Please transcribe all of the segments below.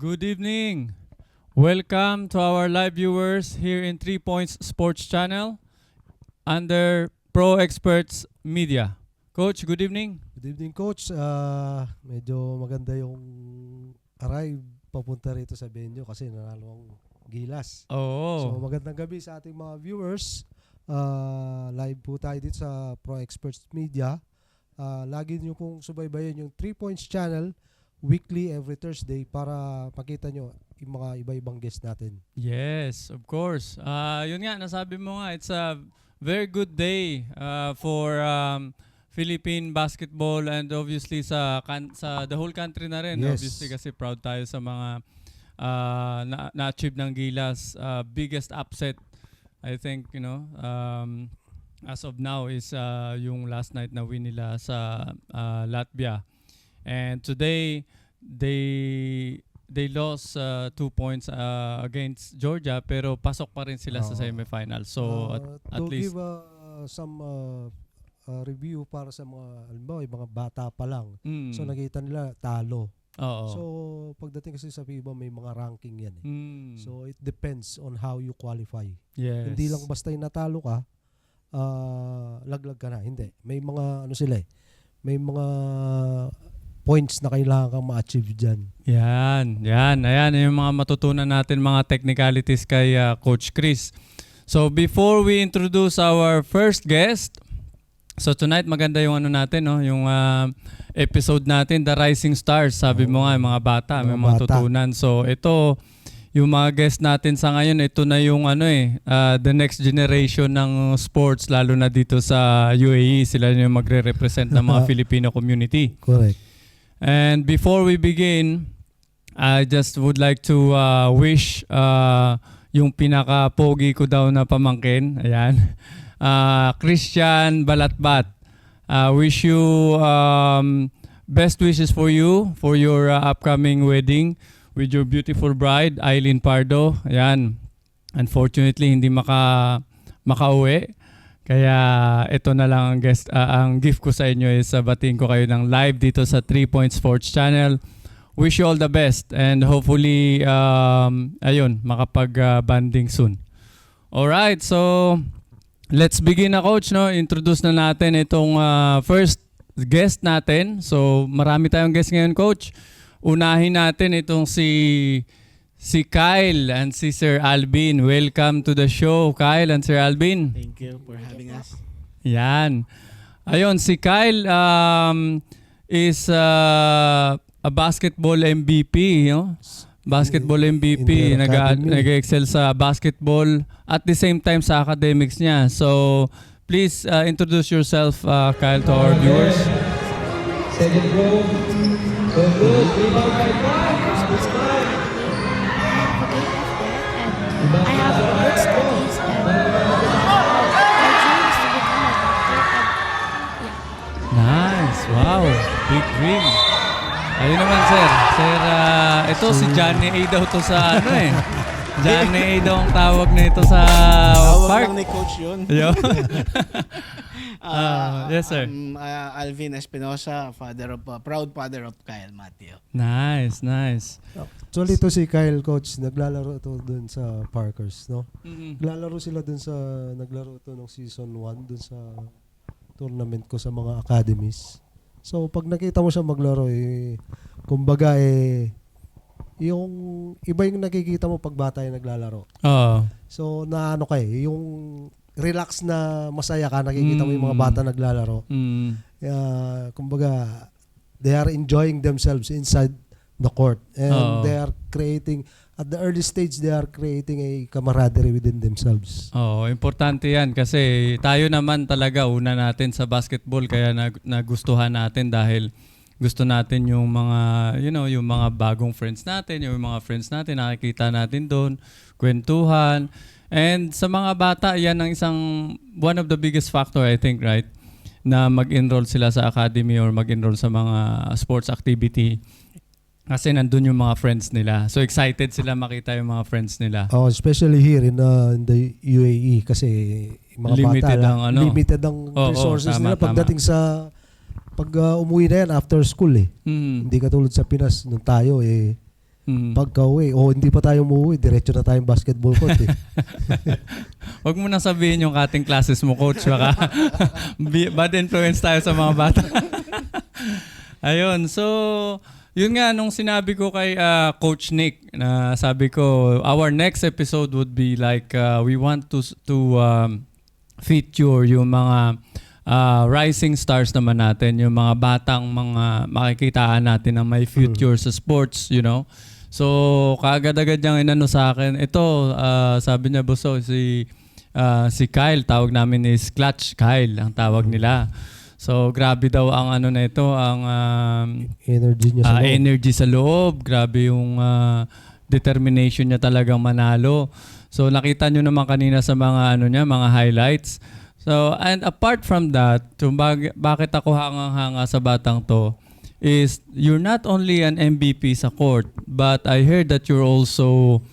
Good evening. Welcome to our live viewers here in 3 Points Sports Channel under Pro Experts Media. Coach, good evening. Good evening, Coach. Medyo maganda yung arrive papunta rito sa venue kasi nanalo ang Gilas. Oo. So magandang gabi sa ating mga viewers. Live po tayo dito sa Pro Experts Media. Lagi niyo pong subaybayan yung 3 Points Channel weekly every Thursday para makita nyo yung mga iba-ibang guest natin. Yes, of course. Yun nga, nasabi mo nga, it's a very good day for Philippine basketball and obviously sa the whole country na rin. Yes. Obviously kasi proud tayo sa mga na-achieve ng Gilas. Biggest upset, I think, as of now is yung last night na win nila sa Latvia. And today they lost 2 points against Georgia pero pasok pa rin sila sa semifinal. So at least give some review para sa mga yung mga bata pa lang. So nakita nila talo. Oo. So pagdating kasi sa FIBA may mga ranking yan eh. So it depends on how you qualify. Yes. Hindi lang basta yung natalo ka, laglag ka na. Hindi. May mga sila eh. May mga points na kailangan kang ma-achieve dyan. Yan. Ayan yung mga matutunan natin, mga technicalities kay Coach Chris. So before we introduce our first guest, so tonight maganda yung natin, no? Yung episode natin, The Rising Stars. Sabi mo nga, yung mga bata, may mga tutunan. So ito, yung mga guest natin sa ngayon, ito na yung the next generation ng sports, lalo na dito sa UAE. Sila yung magre-represent ng mga Filipino community. Correct. And before we begin, I just would like to wish yung pinaka-pogi ko daw na pamangkin, ayan, Christian Balatbat. Wish you best wishes for you for your upcoming wedding with your beautiful bride, Eileen Pardo. Ayan. Unfortunately, hindi makauwi. Kaya ito na lang ang gift ko sa inyo is batiin ko kayo ng live dito sa 3 Points Sports Channel. Wish you all the best and hopefully makapag-banding soon. Alright, so let's begin na, Coach. No? Introduce na natin itong first guest natin. So marami tayong guest ngayon, Coach. Unahin natin itong si Kyle and si Sir Alvin. Welcome to the show, Kyle and Sir Alvin. Thank you for having us. Yan. Ayun, si Kyle is a basketball MVP. No? Basketball MVP. Nag-excel sa basketball at the same time sa academics niya. So, please introduce yourself, Kyle, to our viewers. Second row. I have good studies and my dream is to become a doctor and Nice. Wow. Big dream. Ayun naman, sir. Sir, ito si Johnny A daw to sa Johnny A daw ang tawag na ito sa Tawag park. lang ni Coach yun. Yes, sir. Alvin Espinosa, proud father of Kyle Mateo. Nice. Actually, ito si Kyle, Coach, naglalaro ito dun sa Parkers, no? Naglalaro sila dun sa, naglaro ito nung season 1 dun sa tournament ko sa mga academies. So, pag nakita mo siya maglaro, kumbaga, yung iba yung nakikita mo pag bata yung naglalaro. Oo. So, yung relax na masaya ka, nakikita mo yung mga bata naglalaro. Kumbaga, they are enjoying themselves inside the court. And they are creating, at the early stage, they are creating a camaraderie within themselves. Importante yan kasi tayo naman talaga una natin sa basketball kaya nagustuhan natin dahil gusto natin yung mga, yung mga bagong friends natin, yung mga friends natin, nakikita natin doon, kwentuhan. And sa mga bata, yan ang one of the biggest factor, I think, right? Na mag-enroll sila sa academy or mag-enroll sa mga sports activity. Kasi nandun yung mga friends nila. So excited sila makita yung mga friends nila. Especially here in the UAE kasi mga Limited bata, ang limited ang resources tama, nila pagdating sa pag umuwi na yan after school eh. Hindi katulad sa Pinas nung tayo pagka uwi hindi pa tayo umuwi, diretso na tayong basketball court eh. Huwag mo nang sabihin yung cutting classes mo, coach. Baka bad influence tayo sa mga bata. Ayun, so yun nga, nung sinabi ko kay Coach Nick, na sabi ko, our next episode would be like, we want to feature yung mga rising stars naman natin, yung mga batang mga makikitaan natin na may future sa sports, So, kaagad-agad niyang inano sa akin, ito, sabi niya, Buso, si Kyle, tawag namin is Clutch Kyle, ang tawag nila. So, grabe daw ang na ito, ang energy niya sa loob. Energy sa loob. Grabe yung determination niya talagang manalo. So, nakita nyo naman kanina sa mga mga highlights. So, and apart from that, bakit ako hangang-hanga sa batang to is you're not only an MVP sa court, but I heard that you're also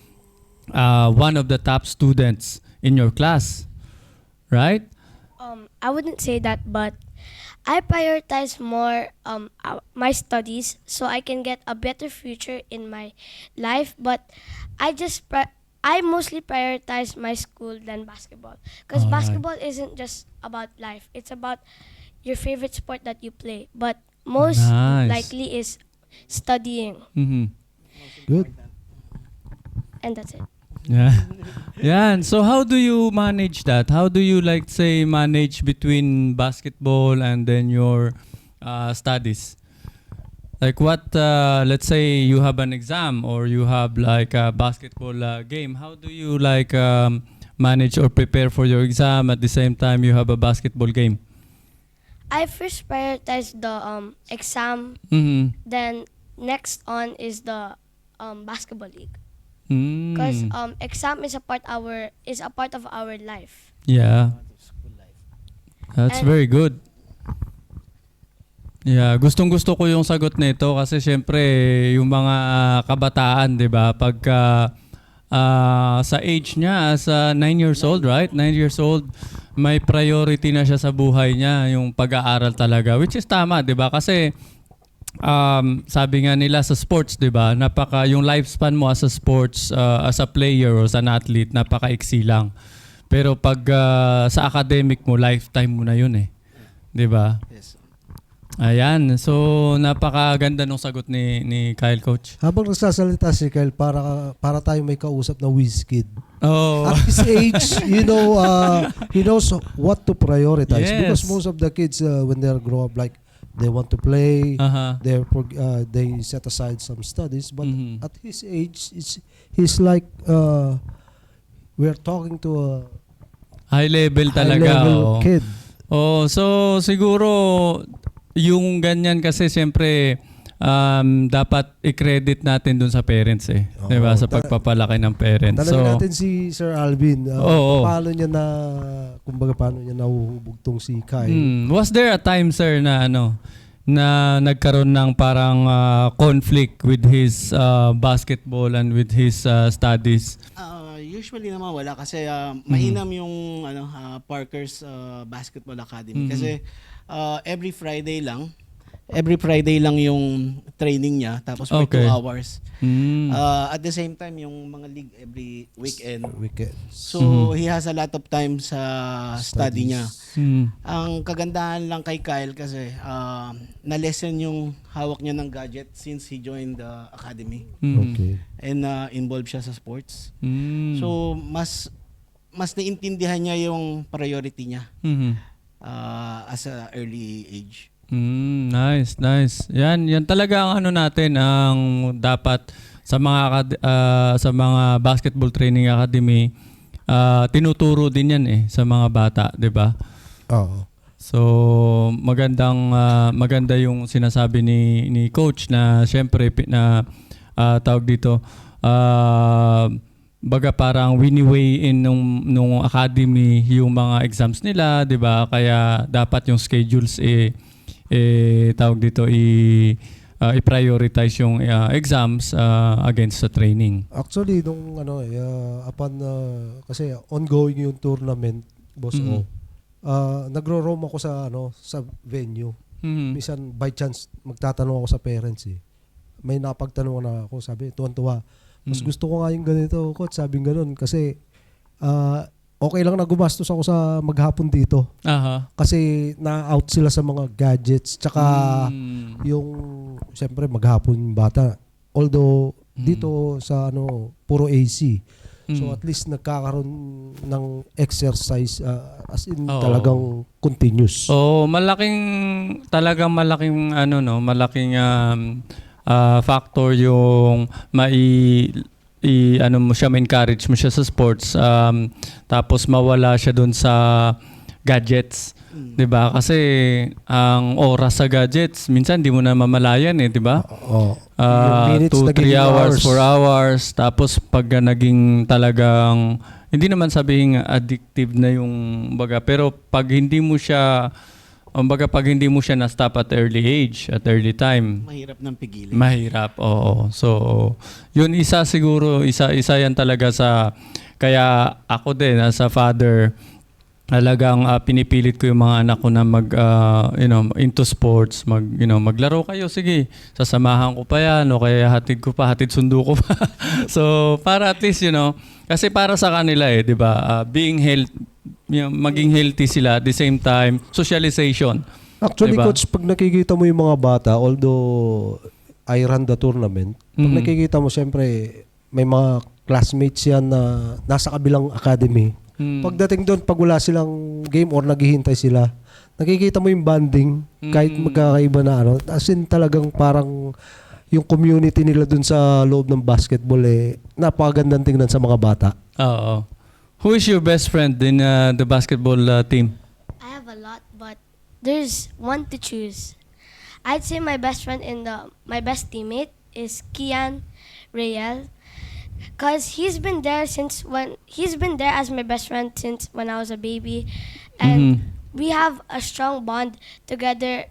one of the top students in your class. Right? I wouldn't say that, but I prioritize more my studies so I can get a better future in my life. But I mostly prioritize my school than basketball, because basketball isn't just about life. It's about your favorite sport that you play. But most likely is studying. Good. And that's it. Yeah. Yan. So how do you manage that? How do you manage between basketball and then your studies? Like what, let's say you have an exam or you have like a basketball game. How do you manage or prepare for your exam at the same time you have a basketball game? I first prioritize the exam. Then next on is the basketball league. Because exam is a part of our life. Yeah. That's very good. Yeah, gustong-gusto ko yung sagot nito kasi syempre yung mga kabataan, 'di ba? Pagka sa age niya as 9 years old, right? 9 years old, may priority na siya sa buhay niya, yung pag-aaral talaga, which is tama, 'di ba? Kasi sabi nga nila sa sports, 'di ba? Yung lifespan mo as a sports, as a player or as an athlete, napakaiksi lang. Pero pag sa academic mo, lifetime mo na 'yun eh. 'Di ba? Yes. Ayan. So, napakaganda nung sagot ni Kyle, coach. Habang nagsasalita si Kyle, para tayo may kausap na Wizkid. Oh. At his age, he knows what to prioritize. Yes. Because most of the kids, when they grow up, like, they want to play, they set aside some studies. But at his age, he's like, we're talking to a high level talaga. High level kid. Oh, so siguro yung ganyan kasi siyempre dapat i-credit natin dun sa parents eh. Oo. 'Di ba? Sa pagpapalaki ng parents. Tanongin natin si Sir Alvin. Paano niya nahuhubog tong si Kyle? Was there a time, sir, na na nagkaroon ng parang conflict with his basketball and with his studies? Usually naman wala kasi mainam yung Parker's Basketball Academy kasi every Friday lang yung training niya tapos for 2 hours. At the same time yung mga league every weekend. So he has a lot of time sa study niya. Ang kagandahan lang kay Kyle kasi na-lessen yung hawak niya ng gadget since he joined the academy. Okay. And involved siya sa sports. So mas mas naintindihan niya yung priority niya Mhm. as a early age. Nice, nice. Yan talaga ang ano natin, ang dapat sa sa mga basketball training academy, tinuturo din yan sa mga bata, 'di ba? Oo. So, maganda yung sinasabi ni coach na syempre na tawag dito, baga parang wini-weigh in nung academy yung mga exams nila, 'di ba? Kaya dapat yung schedules tawag dito i-prioritize yung exams against sa training. Actually, nung kasi ongoing yung tournament, boss Mhm. nagro-roam ako sa venue. Mhm. Minsan by chance magtatanong ako sa parents May napagtanong na ako, sabi, tuwan-tuwa. Mas gusto ko nga yung ganito, coach, sabing ganun kasi okay lang na gumastos ako sa maghapon dito. Aha. Kasi na-out sila sa mga gadgets tsaka yung siyempre maghapon yung bata. Although dito sa puro AC. So at least nagkakaroon ng exercise as in Oo. talagang continuous. So, malaking factor yung ma-encourage mo siya sa sports, tapos mawala siya doon sa gadgets, 'di ba? Kasi ang oras sa gadgets minsan hindi mo na mamalayan 'di ba? Oo. Yung minutes 2-3 naging hours, hours. 4 hours, tapos pag naging talagang hindi naman sabihing addictive na yung pero pag hindi mo siya na-stop at early age, at early time, Mahirap nang pigilin. mahirap, oo. So, yun isa yan talaga kaya ako din, as a father, talagang pinipilit ko yung mga anak ko na into sports, maglaro kayo, sige, sasamahan ko pa yan, o kaya hatid sundo ko pa. So, para at least, kasi para sa kanila di ba, maging healthy sila at the same time, socialization. Actually, Diba? coach, pag nakikita mo yung mga bata, although I run the tournament, pag nakikita mo, siyempre, may mga classmates yan na nasa kabilang academy. Pagdating doon, pag wala silang game or naghihintay sila, nakikita mo yung bonding, kahit magkakaiba na as in talagang parang yung community nila doon sa loob ng basketball napakagandang tingnan sa mga bata. Oo. Who is your best friend in the basketball team? I have a lot, but there's one to choose. I'd say my best friend my best teammate is Kian Rayel, cause he's been there as my best friend since when I was a baby, and we have a strong bond together,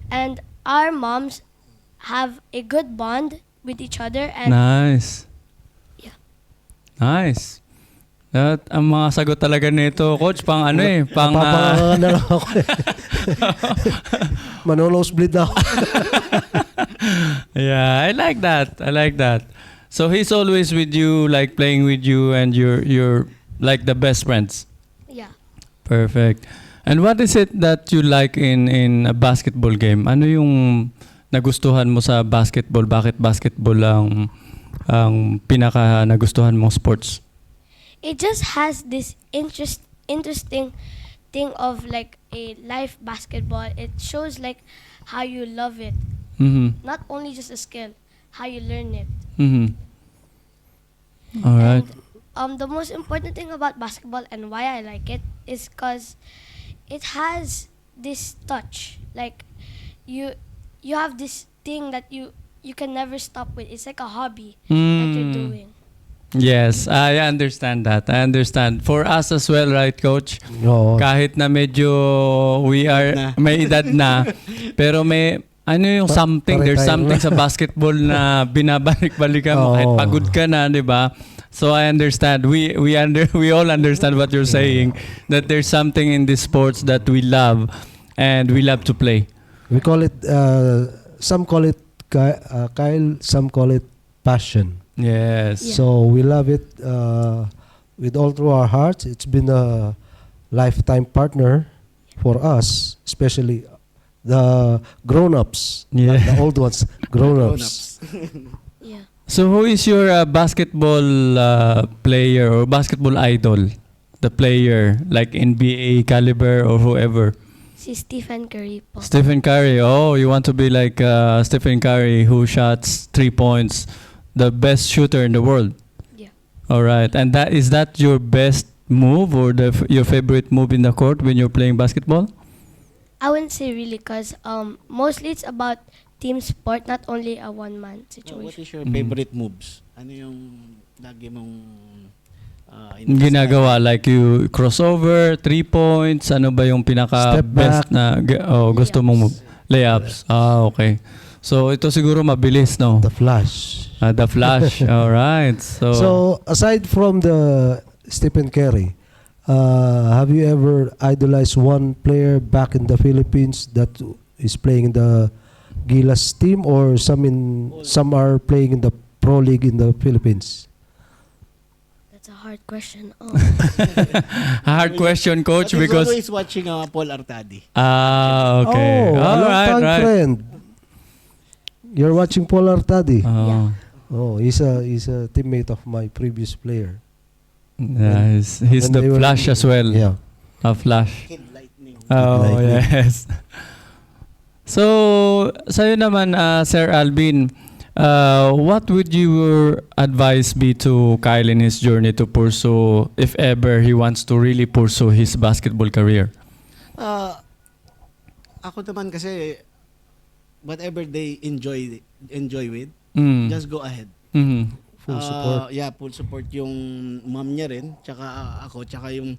and our moms have a good bond with each other, and Nice. Yeah. Nice. Ang mga sagot talaga nito, coach, pang Napapangangan na lang ako Manonose-bleed na ako. Yeah, I like that. So he's always with you, like playing with you, and you're like the best friends. yeah. Perfect. And what is it that you like in a basketball game? Ano yung nagustuhan mo sa basketball? Bakit basketball ang pinaka nagustuhan mong sports? It just has this interesting thing of like a live basketball. It shows like how you love it, Mhm. not only just a skill, how you learn it. Mhm. All right. And the most important thing about basketball and why I like it is because it has this touch. Like you have this thing that you can never stop with. It's like a hobby that you're doing. Yes, I understand that. I understand. For us as well, right, Coach? Oo. Kahit na medyo may edad na, pero may yung something, there's Pa-retire something na. sa basketball na binabalik-balikan mo kahit Oo. pagod ka na, 'di ba? So I understand. We all understand what you're saying, that there's something in this sports that we love and we love to play. We call it, some call it Kyle, some call it passion. Yes. Yeah. So we love it with all through our hearts. It's been a lifetime partner for us, especially the grown-ups, not Yeah. the old ones, grown-ups. Yeah. So who is your basketball player or basketball idol? the player, like NBA caliber or whoever? Si Stephen Curry po. Stephen Curry. Oh, you want to be like Stephen Curry, who shots 3 points, the best shooter in the world. Yeah. All right. And is that your best move or your favorite move in the court when you're playing basketball? I wouldn't say really because mostly it's about team sport, not only a one-man What situation. is your Mm. favorite moves? Ano yung lagi mong Ginagawa like you crossover, 3 points, ano ba yung pinaka Step best back. na gusto mong move? Layups. Okay. So ito siguro mabilis, no? The Flash. The flash. All right. So aside from the Stephen Curry, have you ever idolized one player back in the Philippines that is playing in the Gilas team, or some are playing in the pro league in the Philippines? That's a hard question. hard question, coach, But he's because always watching Paul Artadi. okay. Oh, a All long-time right. friend. You're watching Paul Artadi. Oh. Oh, he's a teammate of my previous player. Yeah, he's When the they were- flash as well. Yeah. A flash. Kid Lightning. Oh, Lightning. yes. So, sa'yo naman, Sir Alvin, what would your advice be to Kyle in his journey to pursue, if ever he wants to really pursue his basketball career? Ako naman kasi whatever they enjoy with, just go ahead. Mhm. Full support. Yeah, full support yung mom niya rin, tsaka ako, tsaka yung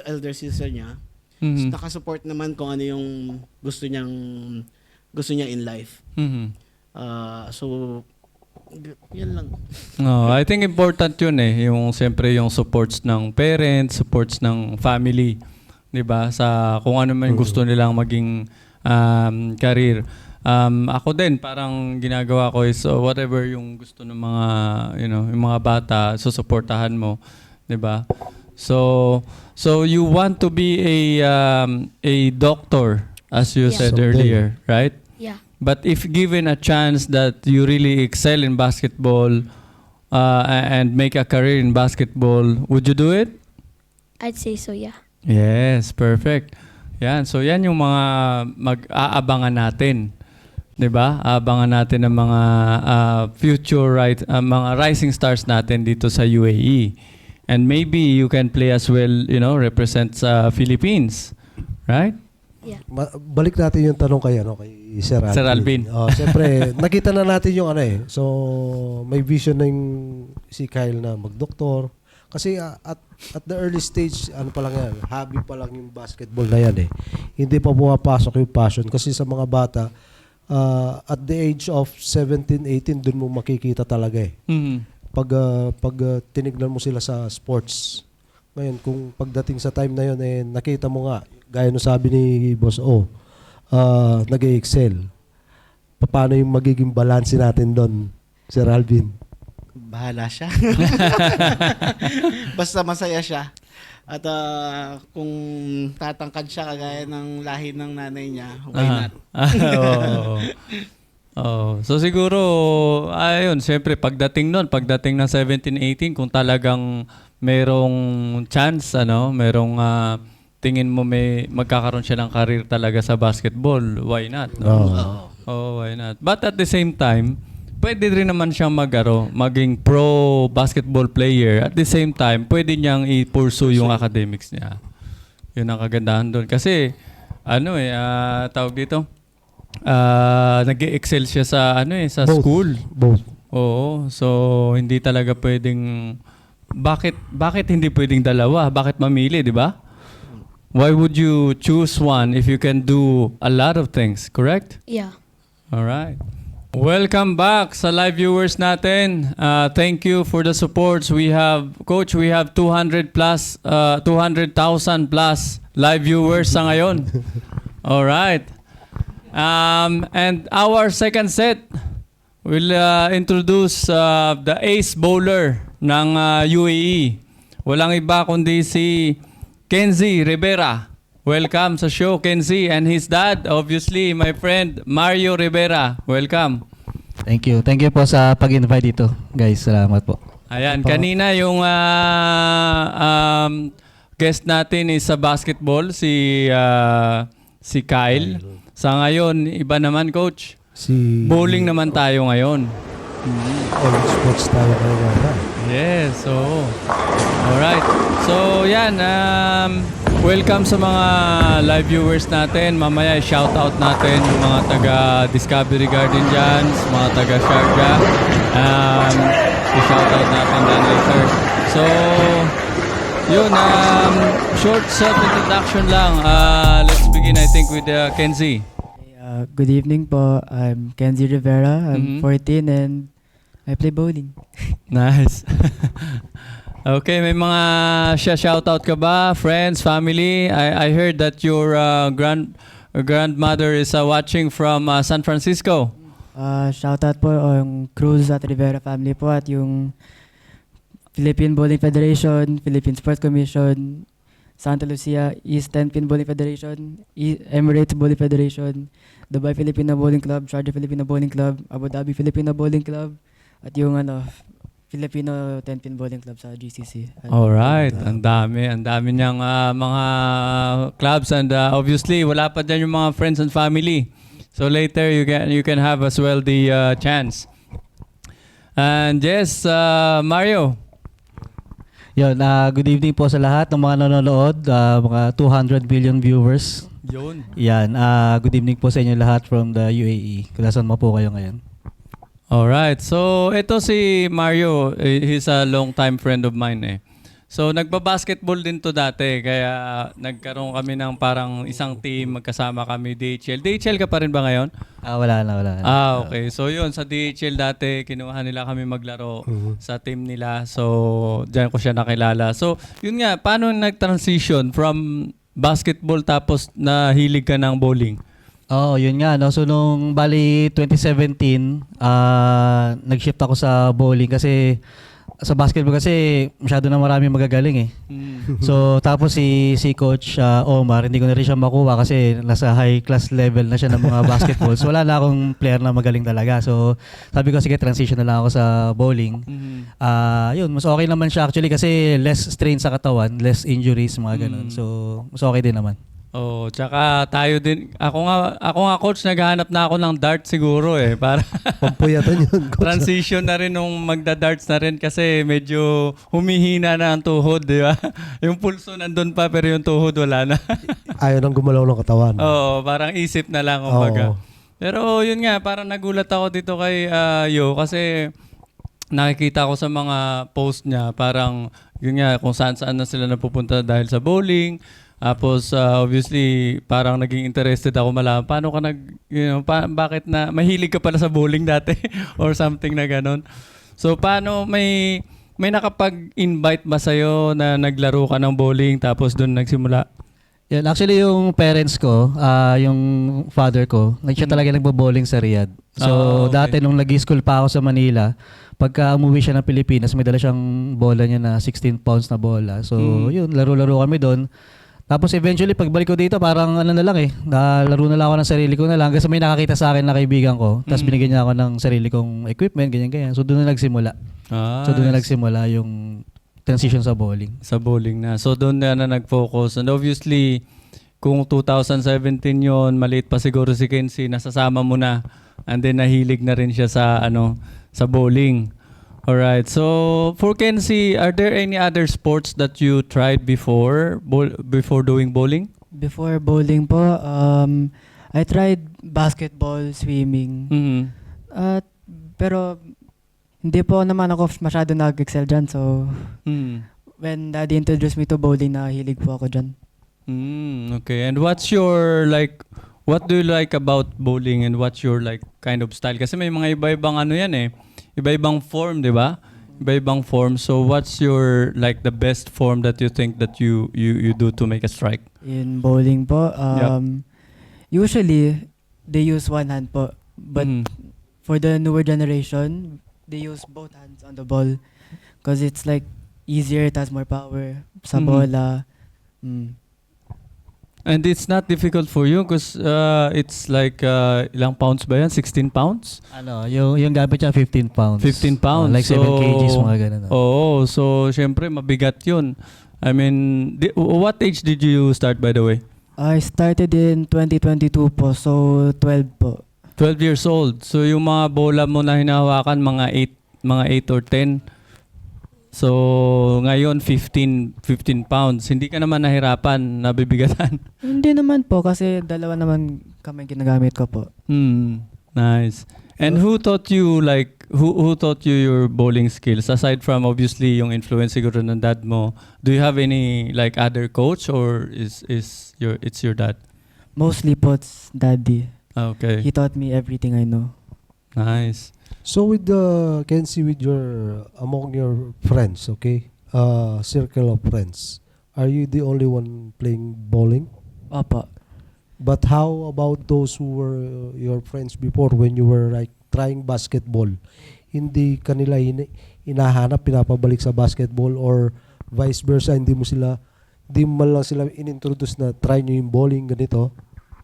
elder sister niya. Mhm. Nakasupport naman kung ano yung gusto niya in life. Mhm. So yun lang. No, I think important yun yung siyempre yung supports ng parents, supports ng family, 'di ba? Sa kung ano man gusto nilang maging career. Ako din parang ginagawa ko is whatever yung gusto ng mga yung mga bata, susuportahan mo, 'di ba? So you want to be a doctor, as you Yeah. said Someday. earlier, right? Yeah. But if given a chance that you really excel in basketball and make a career in basketball, would you do it? I'd say so, yeah. Yes, perfect. Yan. So yan yung mga mag-aabangan natin. 'Di ba? Aabangan natin ng mga future mga rising stars natin dito sa UAE. And maybe you can play as well, represent sa Philippines. Right? Yeah. Balik natin yung tanong kay Sir Alvin. Sir Alvin. Siyempre, nakita na natin yung So, may vision na yung si Kyle na magdoktor. Kasi at the early stage, pa lang yan, hobby pa lang yung basketball na yan Hindi pa pumapasok yung passion. Kasi sa mga bata, at the age of 17, 18, dun mo makikita talaga Mhm. Pag tinignan mo sila sa sports. Ngayon, kung pagdating sa time na yun, nakita mo nga, gaya no sabi ni Boss O, nag-excel. Paano yung magiging balance natin doon, Sir Alvin? Bahala siya. Basta masaya siya. At kung tatangkad siya kagaya ng lahi ng nanay niya, why not? So siguro, ayun, siyempre pagdating ng 17-18, kung talagang merong chance, merong tingin mo magkakaroon siya ng career talaga sa basketball, why not? Why not? But at the same time, pwede rin naman siyang maging pro basketball player. At the same time, pwede niyang i-pursue yung academics niya. Yun ang kagandahan doon. Kasi, tawag dito, nag-excel siya sa sa Both. school. Both. Oo. So, hindi talaga pwedeng bakit hindi pwedeng dalawa? Bakit mamili, di ba? Why would you choose one if you can do a lot of things, correct? Yeah. All right. Welcome back sa live viewers natin. Thank you for the supports. Coach, we have 200,000 plus live viewers sa ngayon. All right. And our second set will introduce the ace bowler ng UAE. Walang iba kundi si Kenzie Rivera. Welcome sa show, Kenzie, and his dad, obviously, my friend Mario Rivera. Welcome. Thank you. Thank you po sa pag-invite dito, guys. Salamat po. Ayan, Opo. kanina yung guest natin is sa basketball, si Kyle. Sa ngayon, iba naman, Coach. Si Bowling naman tayo ngayon. all sports tayo ngayon. Yes, so alright. So yan, welcome sa mga live viewers natin. Mamaya i-shoutout natin yung mga taga Discovery Garden dyan, mga taga Sharjah. I-shoutout natin dyan later. So, yun, short self-introduction lang. Let's begin, I think, with Kenzie. Good evening po. I'm Kenzie Rivera. I'm 14 and I play bowling. Nice. Okay, may mga shoutout ka ba? Friends, family? I heard that your grandmother is watching from San Francisco. Shoutout po ang Cruz at Rivera family po at yung Philippine Bowling Federation, Philippine Sports Commission, Santa Lucia East 10 Pin Bowling Federation, Emirates Bowling Federation, Dubai Filipino Bowling Club, Sharjah Filipino Bowling Club, Abu Dhabi Filipino Bowling Club, at yung Filipino 10 Pin Bowling Club sa GCC. Alright, ang dami niyang mga clubs and obviously wala pa dyan yung mga friends and family. So later you can have as well the chance. And yes, Mario. Yun, good evening po sa lahat ng mga nanonood, mga 200 million viewers. Yun. Yan, good evening po sa inyo lahat from the UAE. Kung nasan mo po kayo ngayon. Alright, so ito si Mario, he's a long time friend of mine eh. So nagba-basketball din to dati, kaya nagkaroon kami ng parang isang team, magkasama kami DHL. DHL ka pa rin ba ngayon? Wala na. Okay. So yun, sa DHL dati, kinuha nila kami maglaro sa team nila. So, diyan ko siya nakilala. So, yun nga, paano nag-transition from basketball tapos nahilig ka ng bowling? Oo, yun nga. No? So, nung bali 2017, nag-shift ako sa bowling kasi sa basketball kasi masyado na marami magagaling eh. So tapos si Coach Omar, hindi ko na rin siya makuha kasi nasa high class level na siya ng mga basketball. So wala na akong player na magaling talaga. So sabi ko sige, transition na lang ako sa bowling. Yun, mas okay naman siya actually kasi less strain sa katawan, less injuries, mga ganun. So mas okay din naman. Oh, tsaka tayo din. Ako nga coach, naghahanap na ako ng dart siguro eh para Pampuyatan yun, coach. transition na rin nung magda-darts na rin kasi medyo humihina na ang tuhod, di ba? Yung pulso nandun pa pero yung tuhod wala na. Ayaw nang gumalaw ng katawan. Oo, parang isip na lang kumbaga. Oo. Pero yun nga, parang nagulat ako dito kay Yo kasi nakikita ko sa mga post niya, parang yun nga kung saan na sila napupunta dahil sa bowling. Tapos obviously parang naging interested ako malaman paano ka bakit na mahilig ka pala sa bowling dati or something na ganon. So paano may nakapag-invite ba sa'yo na naglaro ka ng bowling tapos doon nagsimula? Yan, actually yung parents ko, yung father ko, siya talaga nagbo-bowling sa Riyadh. So okay. dati nung nag-school pa ako sa Manila, pagka umuwi siya ng Pilipinas, may dala siyang bola niya na 16 pounds na bola. So yun, laro-laro kami doon. Tapos eventually pagbalik ko dito parang ano na lang eh, laro na lang ako ng sarili ko na lang kasi may nakakita sa akin na kaibigan ko. Tapos binigyan niya ako ng sarili kong equipment, ganyan. So doon na nagsimula. So doon na nagsimula yung transition sa bowling. Sa bowling na. So doon na nag-focus. And obviously, kung 2017 yon, maliit pa siguro si Kenzie, nasasama mo na. And then nahilig na rin siya sa sa bowling. Alright. So for Kenzie, are there any other sports that you tried before doing bowling? Before bowling po, I tried basketball, swimming. Pero hindi po naman ako masyado nag-excel dyan. So when daddy introduced me to bowling, nahilig po ako dyan. Okay. And what do you like about bowling and what's your kind of style? Kasi may mga iba-ibang yan eh. Iba-ibang form, di ba? Iba-ibang form. So what's your the best form that you think that you do to make a strike? In bowling po, usually they use one hand po. But for the newer generation, they use both hands on the ball because it's easier, it has more power sa bola. And it's not difficult for you because it's like ilang pounds ba yan? 16 pounds? Ano, yung gamit niya 15 pounds. 15 pounds. Like 7 kgs, mga ganun. Oo. So, syempre, mabigat yun. I mean, what age did you start, by the way? I started in 2022 po, so 12 po. 12 years old. So, yung mga bola mo na hinahawakan, mga 8 or 10. So, ngayon, 15 pounds. Hindi ka naman nahirapan, nabibigatan. Hindi naman po, kasi dalawa naman kami ginagamit ko po. Nice. And who taught you who taught you your bowling skills aside from obviously yung influence siguro ng dad mo? Do you have any like other coach or it's your dad? Mostly po, it's daddy. Okay. He taught me everything I know. Nice. So with Kenzie, with among your friends, okay, circle of friends, are you the only one playing bowling? Opo. But how about those who were your friends before when you were like trying basketball? Hindi kanila inahanap, pinapabalik sa basketball or vice versa, hindi man lang sila inintroduce na try nyo yung bowling ganito?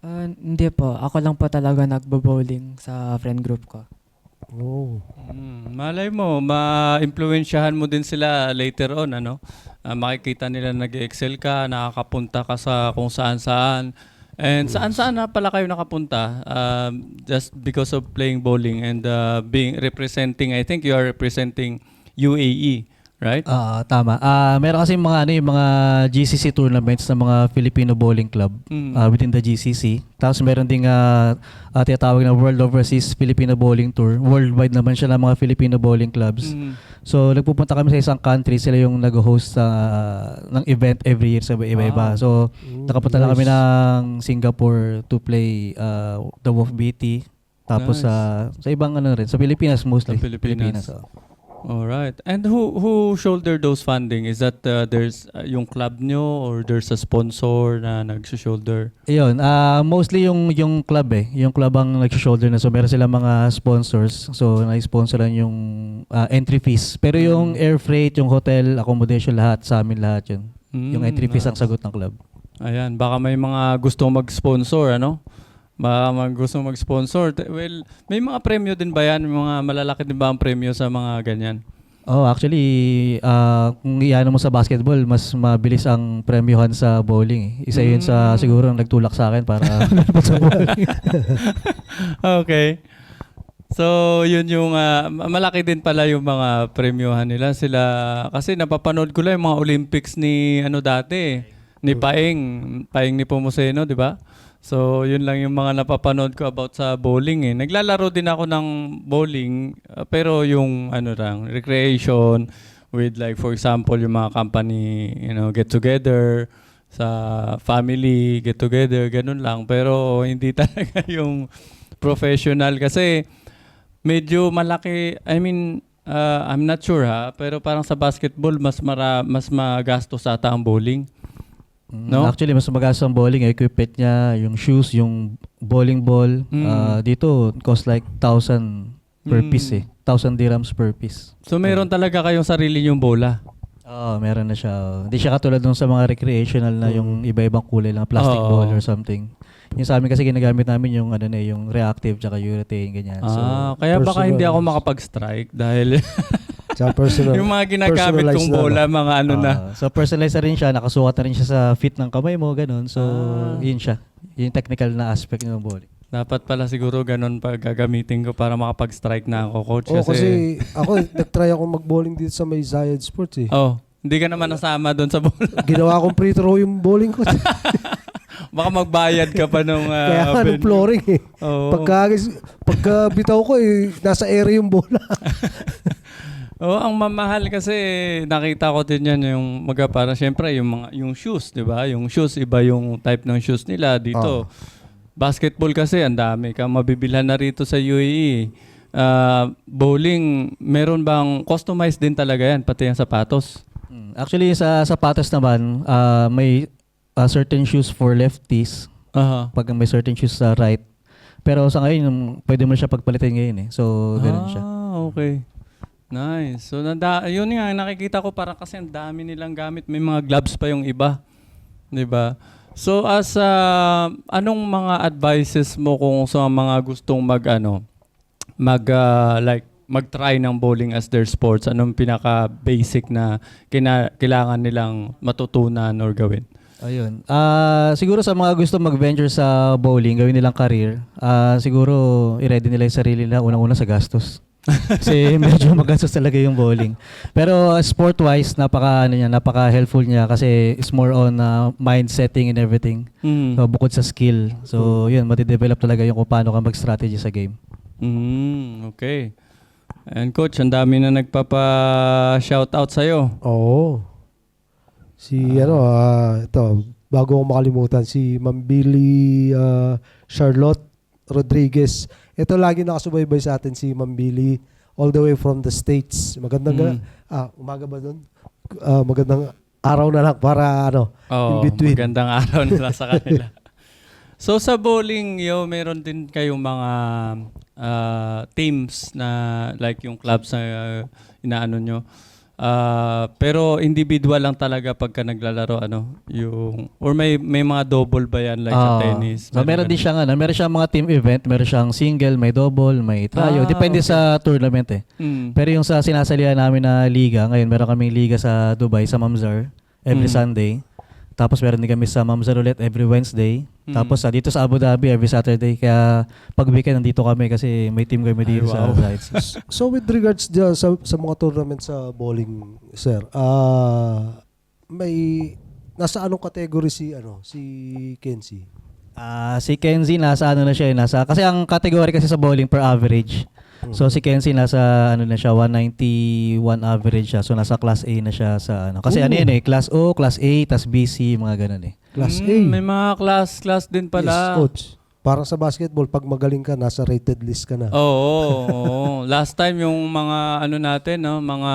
Hindi po. Ako lang po talaga nagbo-bowling sa friend group ko. Oh. Malay mo, ma-impluwensyahan mo din sila later on, ano? Makikita nila nag-excel ka, nakakapunta ka sa kung saan-saan. And saan-saan na pala kayo nakapunta just because of playing bowling and being representing, I think you are representing UAE, right? Tama. Meron kasi yung mga GCC tournaments ng mga Filipino Bowling Club within the GCC. Tapos meron ding tinatawag na World Overseas Filipino Bowling Tour. Worldwide naman siya ng mga Filipino Bowling Clubs. So nagpupunta kami sa isang country, sila yung nag-host ng event every year sa iba-iba. So nakapunta lang kami ng Singapore to play the WOF-BT. Tapos Nice. sa ibang rin, sa Pilipinas mostly. Sa Pilipinas. oh. All right. And who shoulder those funding? Is that there's yung club nyo or there's a sponsor na nag-shoulder? Ayun, mostly yung club yung club ang nag-shoulder na. So meron silang mga sponsors. So na-sponsoran yung entry fees. Pero yung air freight, yung hotel, accommodation, lahat sa amin lahat yun. Yung entry fees ang sagot ng club. Ayan, baka may mga gustong mag-sponsor, ano? Baka gusto mag-sponsor. Well, may mga premyo din ba yan? May mga malalaki din ba ang premyo sa mga ganyan? Oh, actually, kung iano mo sa basketball, mas mabilis ang premyohan sa bowling. Isa yun sa siguro ang nagtulak sa akin para sa bowling. Okay. So, yun yung malaki din pala yung mga premyohan nila. Sila kasi napapanood ko lang yung mga Olympics ni dati, ni Paeng ni Pomoceno, di ba? So, yun lang yung mga napapanood ko about sa bowling Naglalaro din ako ng bowling, pero yung recreation with like for example yung mga company, get together sa family, get together, ganun lang. Pero hindi talaga yung professional kasi medyo malaki, I mean, I'm not sure pero parang sa basketball mas magastos ata ang bowling. No? Actually, mas magastos ang bowling. Equipment niya, yung shoes, yung bowling ball. Dito, cost like 1,000 per piece 1,000 dirhams per piece. So, meron talaga kayong sarili yung bola? Oo, meron na siya. Hindi siya katulad nung sa mga recreational na yung iba-ibang kulay lang, plastic ball or something. Yung sa amin kasi ginagamit namin yung yung reactive tsaka urethane, ganyan. So, kaya baka hindi ako makapag-strike dahil yung mga ginagamit kong bola, mga na. So personalized na rin siya, nakasukat na rin siya sa fit ng kamay mo, ganun. So yun siya. Yung technical na aspect ng bowling. Dapat pala siguro ganun pa gagamitin ko para makapag-strike na ako, coach. Kasi ako, nag-try ako mag-bowling dito sa may Zayed Sports Hindi ka naman nasama doon sa bola. Ginawa kong free throw yung bowling ko. Baka magbayad ka pa nung Kaya ng flooring Pagka bitaw ko nasa area yung bola. Ang mamahal kasi nakita ko din yan yung para syempre yung shoes, 'di ba? Yung shoes iba yung type ng shoes nila dito. Basketball kasi ang dami kang mabibilhan na rito sa UAE. Bowling, meron bang customized din talaga yan pati yung sapatos? Actually sa sapatos naman, may certain shoes for lefties. Pag may certain shoes sa right. Pero sa ngayon, pwede mo siya pagpalitin ngayon So, ganoon siya. Okay. Nice. So, yun nga, nakikita ko para kasi ang dami nilang gamit. May mga gloves pa yung iba. 'Di ba? So anong mga advices mo kung sa mga gustong mag-try ng bowling as their sports? Anong pinaka-basic na kailangan nilang matutunan or gawin? Ayun. Siguro sa mga gusto mag-venture sa bowling, gawin nilang career, siguro i-ready nila yung sarili nila unang-una sa gastos. Kasi medyo magastos talaga yung bowling. Pero sport-wise, napaka-helpful niya kasi it's more on mind setting and everything. So, bukod sa skill. So, yun, matidevelop talaga yung kung paano ka mag-strategy sa game. Okay. And coach, ang dami na nagpapa-shoutout sa'yo. Oo. Ito, bago ko makalimutan, si Mambili Charlotte Rodriguez. Ito lagi nakasubaybay sa atin si Mambili all the way from the States. Magandang umaga ba doon? Magandang araw na lang para in between. Magandang araw nila sa kanila. So sa bowling, meron din kayong mga teams na like yung clubs na inaano nyo. Pero individual lang talaga pagka naglalaro or may mga double ba yan like sa tennis? So meron din siyang meron siyang mga team event, meron siyang single, may double, may trio. Depende sa tournament eh. Pero yung sa sinasalihan namin na liga, ngayon meron kaming liga sa Dubai sa Mamzar every Sunday. Tapos meron din kami sa Mamzar ulit every Wednesday. Tapos dito sa Abu Dhabi every Saturday. Kaya pag weekend nandito kami kasi may team kami dito sa sites. So with regards sa mga tournament sa bowling, sir, may nasa anong category si Kenzie? Si Kenzie nasa kasi ang category kasi sa bowling per average. So si Kenzie nasa 191 average siya. So nasa class A na siya sa Kasi class O, class A, tas BC, mga ganun eh. Class A. May mga class din pala. Yes, coach. Parang sa basketball, pag magaling ka, nasa rated list ka na. Oo. Last time yung mga natin, mga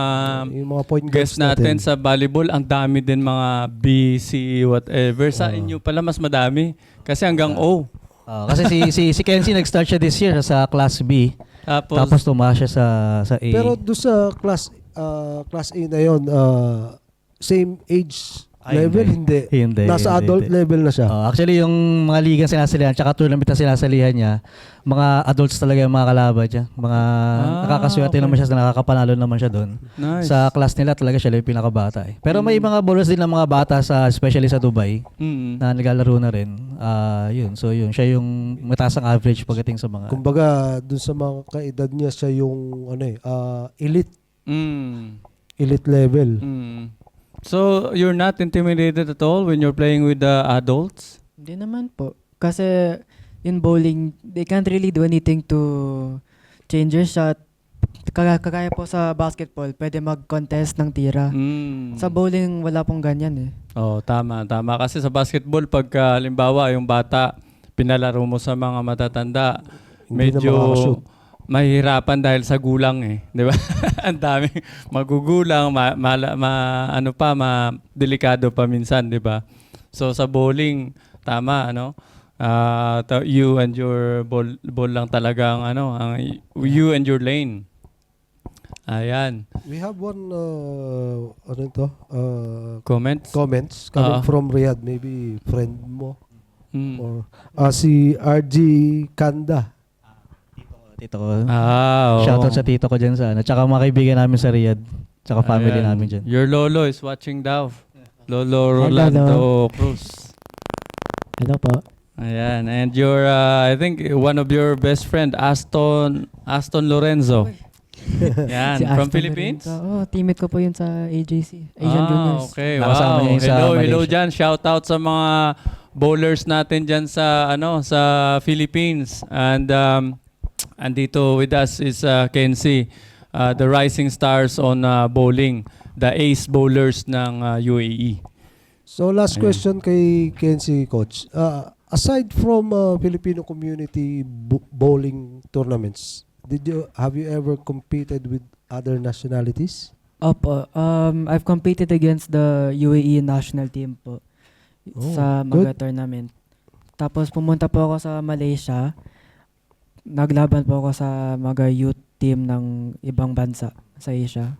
yung mga point guests natin sa volleyball, ang dami din mga B, C, whatever. Sa inyo pala mas madami kasi hanggang O. Kasi si Kenzie nag-start siya this year sa class B. Tapos tumaas siya sa A. Pero doon sa class A na yon, same age level, hindi. Nasa adult level na siya. Actually, yung mga liga sinasalihan, tsaka tournament na sinasalihan niya, mga adults talaga yung mga kalaban niya. Mga nakakaswerte naman siya, nakakapanalo naman siya doon. Nice. Sa class nila talaga siya yung pinakabata eh. Pero may mga bowlers din ng mga bata, especially sa Dubai, na naglalaro na rin. Yun. So yun, siya yung mataas ang average pagdating sa mga... Kumbaga, doon sa mga kaedad niya, siya yung elite. Elite level. So, you're not intimidated at all when you're playing with the adults? Hindi naman po. Kasi in bowling, they can't really do anything to change your shot. Kagaya po sa basketball, pwede mag-contest ng tira. Sa bowling, wala pong ganyan eh. Tama. Kasi sa basketball, pagka halimbawa yung bata, pinalaro mo sa mga matatanda, medyo mahihirapan dahil sa gulang eh, 'di ba? Ang dami magugulang, delikado pa minsan, 'di ba? So sa bowling, tama you and your ball lang talaga you and your lane. Ayan. We have one Comments coming from Riyadh, maybe friend mo. Or si RG Kanda. Tito ko. Oo. Shoutout sa tito ko dyan sa tsaka mga kaibigan namin sa Riyadh. Tsaka family namin dyan. Your lolo is watching daw. Lolo Rolando Cruz. Hello po. Ayan. And your, I think, one of your best friend, Aston Lorenzo. Yan. From Philippines? Teammate ko po yun sa AJC. Asian Juniors. Okay. Nakasama niya yun sa Hello Malaysia. dyan. Shoutout sa mga bowlers natin dyan sa Philippines. And dito with us is Kenzie, the rising stars on bowling, the ace bowlers ng UAE. So last question kay Kenzie, coach. Aside from Filipino community bowling tournaments, have you ever competed with other nationalities? Opo. I've competed against the UAE national team po sa mga tournament. Tapos pumunta po ako sa Malaysia. Naglaban po ako sa mga youth team ng ibang bansa sa Asia.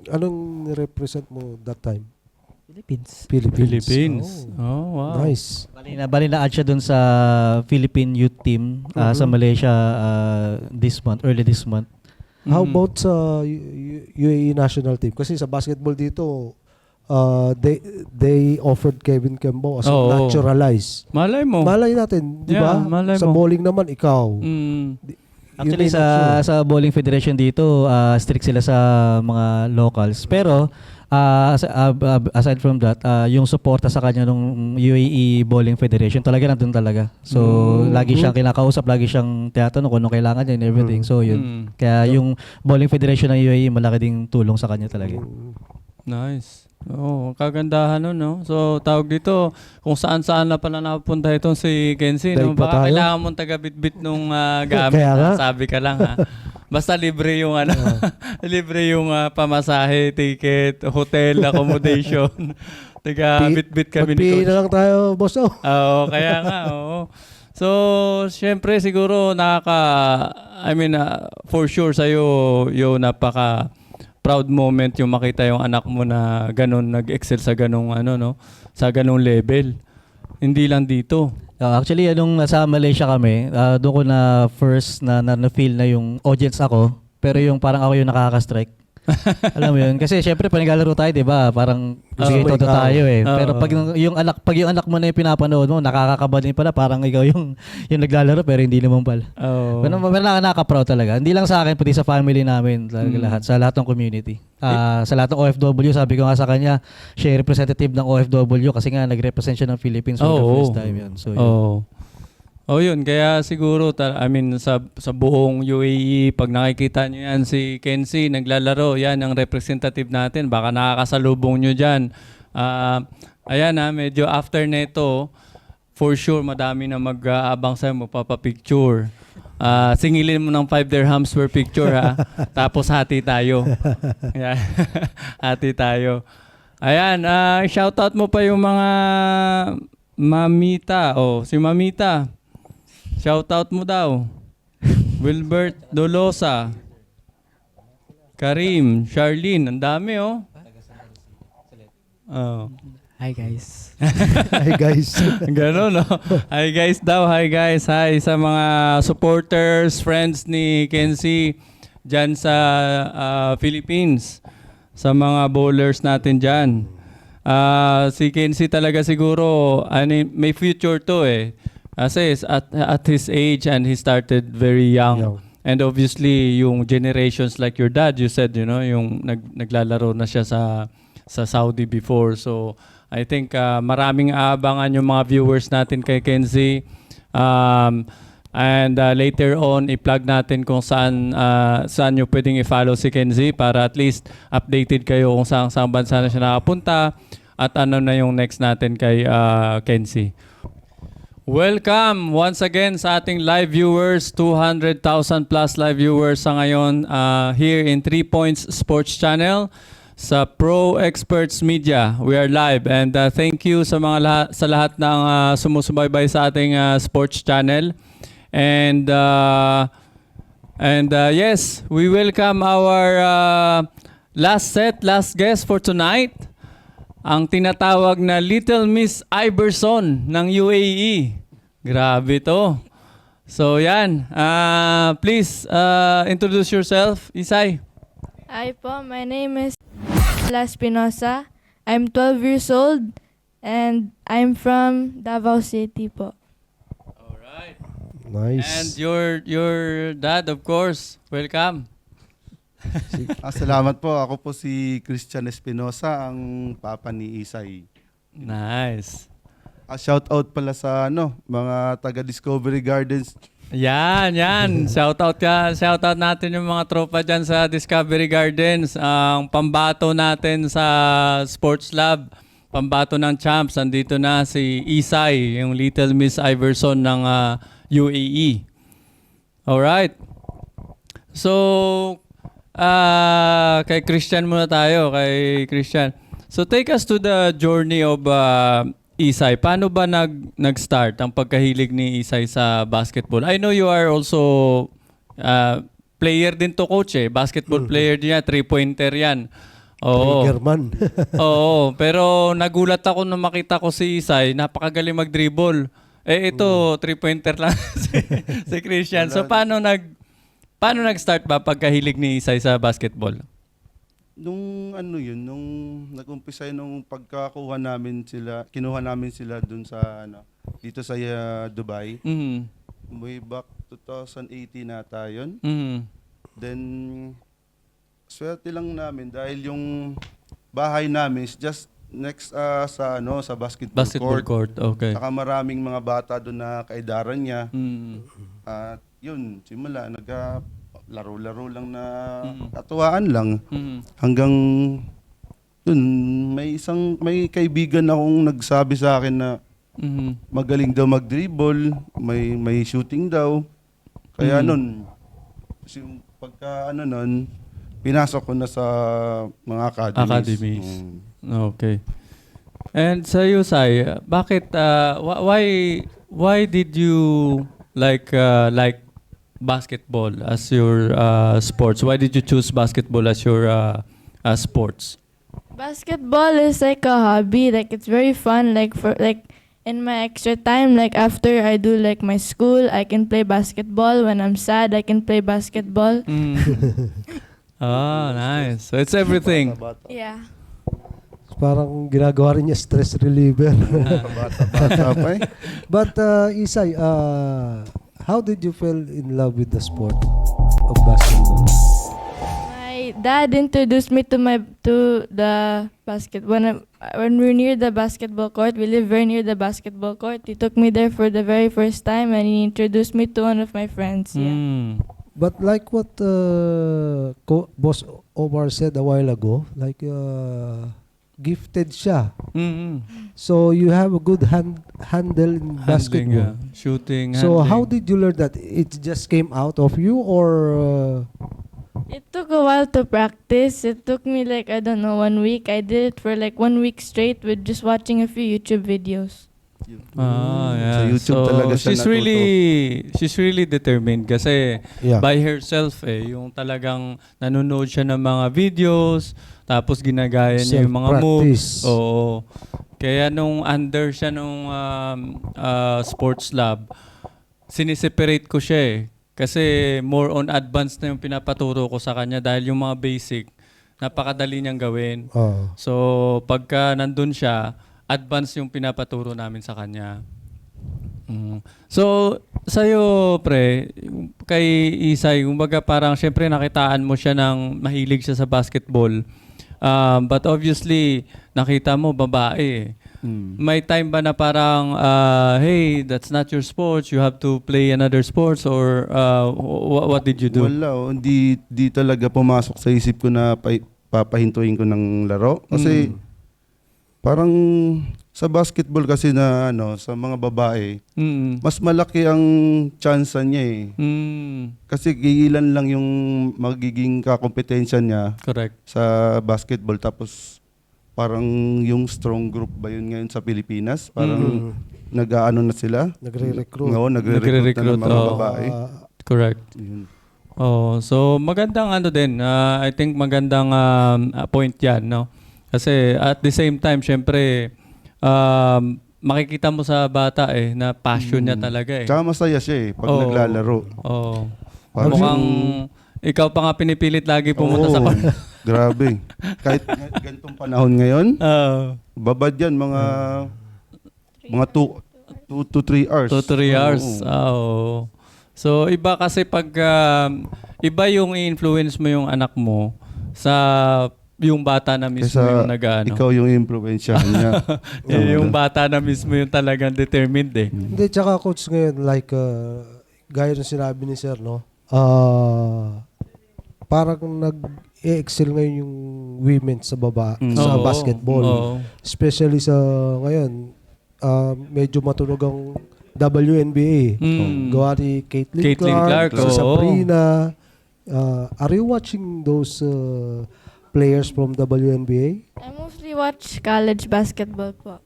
Anong represent mo that time? Philippines. Philippines. Oh, Oh, wow. nice. Bali na-add siya dun sa Philippine Youth Team sa Malaysia early this month. How Mm. about sa UAE national team? Kasi sa basketball dito, they offered Kevin Kembo as Oo. naturalized. Malay mo. Malay natin, di Yeah, ba? malay Sa mo. bowling naman, ikaw. Mm. Actually Yun ay sa Bowling Federation dito, strict sila sa mga locals. Pero aside from that, yung suporta sa kanya nung UAE Bowling Federation talaga nandun talaga. So lagi siyang kinakausap, lagi siyang tinatanong kung anong kailangan niya and everything. So yun. Mm. Kaya yung Bowling Federation ng UAE malaki ding tulong sa kanya talaga. Nice. Oh, kagandahan nun, no? So, tawag dito, kung saan-saan na pala napunta itong si Kenzie, no? Daig pa Baka tayo? kailangan mong taga-bit-bit nung gamit. Kaya nga. Sabi ka lang, ha? Basta libre yung ano, libre yung pamasahe, ticket, hotel, accommodation. Taga-bit-bit kami ni Mag-PA Coach. na lang tayo, boss. Oh. Oo, kaya nga, oo. So, syempre siguro for sure sa'yo, yung napaka proud moment yung makita yung anak mo na ganun, nag-excel sa ganung sa ganung level. Hindi lang dito. Actually, nung nasa Malaysia kami, doon ko na first na feel na yung audience ako, pero yung parang ako yung nakaka-strike. Alam mo yun? Kasi syempre pag naglalaro tayo, 'di ba? Parang bigay todo tayo eh. Pero pag yung anak mo na yung pinapanood mo, nakakakaba din pala, parang ikaw yung naglalaro pero hindi naman pala. Oh. Pero nakaka-proud talaga. Hindi lang sa akin, pati sa family namin, talaga lahat, sa lahat ng community. Sa lahat ng OFW, sabi ko nga sa kanya, siya representative ng OFW kasi nga nag-represent siya ng Philippines for the first time yun. So, yun. Oh, yun. Kaya siguro, sa buong UAE, pag nakikita nyo yan, si Kenzie naglalaro, yan ang representative natin. Baka nakakasalubong nyo dyan. Ayan medyo after neto, for sure, madami na mag-aabang sa'yo, magpapapicture. Singilin mo ng 5 dirhams per picture, ha? Tapos hati tayo. Ayan. Hati tayo. Ayan, shoutout mo pa yung mga Mamita. Oh, si Mamita. Shoutout mo daw. Wilbert Dolosa. Karim, Charlene, ang dami oh. Oh. Hi guys. Hi, guys. Ganon, no? Hi guys daw, hi guys. Hi sa mga supporters, friends ni Kenzie dyan sa Philippines. Sa mga bowlers natin dyan. Si Kenzie talaga siguro, may future to eh. Kasi at his age and he started very young. And obviously, yung generations like your dad, you said, yung naglalaro na siya sa Saudi before. So, I think maraming aabangan yung mga viewers natin kay Kenzie. And later on, i-plug natin kung saan nyo pwedeng i-follow si Kenzie para at least updated kayo kung saan bansa na siya nakapunta at ano na yung next natin kay Kenzie. Welcome once again sa ating live viewers, 200,000 plus live viewers sa ngayon here in 3 Points Sports Channel sa Pro Experts Media. We are live and thank you sa lahat ng sumusubaybay sa ating sports channel. And yes, we welcome our last guest for tonight. Ang tinatawag na Little Miss Iverson ng UAE. Grabe to. So yan, please introduce yourself, Isay. Hi po, my name is Espinosa. I'm 12 years old and I'm from Davao City po. Alright. Nice. And your dad, of course. Welcome. Salamat po. Ako po si Christian Espinosa, ang papa ni Isay. Nice. Shout out pala sa mga taga Discovery Gardens. Yan. Shout out natin yung mga tropa dyan sa Discovery Gardens. Ang pambato natin sa Sports Lab, pambato ng champs. Andito na si Isay, yung Little Miss Iverson ng UAE. Alright. So, kay Christian muna tayo. Kay Christian. So, take us to the journey of Isay. Paano ba nag-start ang pagkahilig ni Isay sa basketball? I know you are also player din to, coach eh. Basketball player din yan, 3-pointer yan. Oo. Triggerman. Oo, pero nagulat ako nung makita ko si Isay, napakagaling mag-dribble. Ito, three-pointer lang si Christian. So paano nag-start ba pagkahilig ni Isay sa basketball? Nung nung nag-umpisa nung pagkakuha namin sila, kinuha namin sila dun sa dito sa Dubai. Mhm. Way back 2018 nata yun. Mhm. Then swerte lang namin dahil yung bahay namin is just next sa Basketball court. Okay. Saka maraming mga bata doon na kaidaran niya. Mhm. At yun, simula laro-laro lang na katuwaan lang. Mhm. Hanggang yun, may kaibigan akong nagsabi sa akin na Mhm. magaling daw mag-dribble, may shooting daw. Kaya nun, pagka nun, pinasok ko na sa mga academies. Okay. And sa iyo, Sai, bakit why did you like basketball as your sports? Why did you choose basketball as your sports? Basketball is like a hobby. Like it's very fun. Like in my extra time, like after I do like my school, I can play basketball. When I'm sad, I can play basketball. Ah, nice. So it's everything. Yeah. Parang ginagawa rin niya stress reliever. Bata pa eh. But Isay, how did you fall in love with the sport of basketball? My dad introduced me to the basket when we're near the basketball court. We live very near the basketball court. He took me there for the very first time, and he introduced me to one of my friends. Yeah. But like what Boss Omar said a while ago, like gifted siya. So you have a good handle in basketball. Shooting, So handling. how did you learn that? It just came out of you, or It took a while to practice. It took me like, I don't know, 1 week. I did it for like 1 week straight with just watching a few YouTube videos. Yeah. Sa YouTube talaga siya she's really determined kasi yeah. by herself yung talagang nanonood siya ng mga videos, tapos ginagaya niya yung mga moves. Self-practice. Oo. Kaya nung under siya nung sports lab, siniseparate ko siya kasi more on advanced na yung pinapaturo ko sa kanya dahil yung mga basic, napakadali niyang gawin. So, pagka nandun siya, advanced yung pinapaturo namin sa kanya. So, sa'yo, pre, kay Isay, kumbaga parang syempre nakitaan mo siya ng mahilig siya sa basketball. But obviously, nakita mo babae. May time ba na parang, hey, that's not your sports, you have to play another sports, or what did you do? Wala, hindi talaga pumasok sa isip ko na papahintuin ko ng laro. Kasi parang sa basketball kasi na sa mga babae, mas malaki ang chance niya Kasi ilan lang yung magiging kakompetensya niya. Correct. Sa basketball. Tapos parang yung strong group ba yun ngayon sa Pilipinas? Parang nag-aano na sila? Nagre-recruit. Oo, nagre-recruit na ng mga oo. babae. Correct. Yun. Oh, so magandang din. I think magandang point 'yan, no? Kasi at the same time, syempre makikita mo sa bata na passion niya talaga Tsaka masaya siya pag Oo. naglalaro. Oh. Parang Mukhang ikaw pa nga pinipilit lagi pumunta sa court. Grabe. Kahit ganitong panahon ngayon, Oh. babad yan mga 2 to 3 hours. 2 to 3 hours. Oo. Oh. So iba kasi pag iba yung i-influence mo yung anak mo sa yung bata na mismo Kaysa yung nag-ano. ikaw yung impluwensyahan niya. Yung bata na mismo yung talagang determined Hindi, tsaka coach ngayon, like, gaya ng sinabi ni Sir, no? Parang nag-excel ngayon yung women sa sa Oo. basketball. Oo. Especially sa ngayon, medyo matunog ang WNBA. Gawa ni Caitlin Clark, si oo. Sabrina. Are you watching those players from WNBA? I mostly watch college basketball po.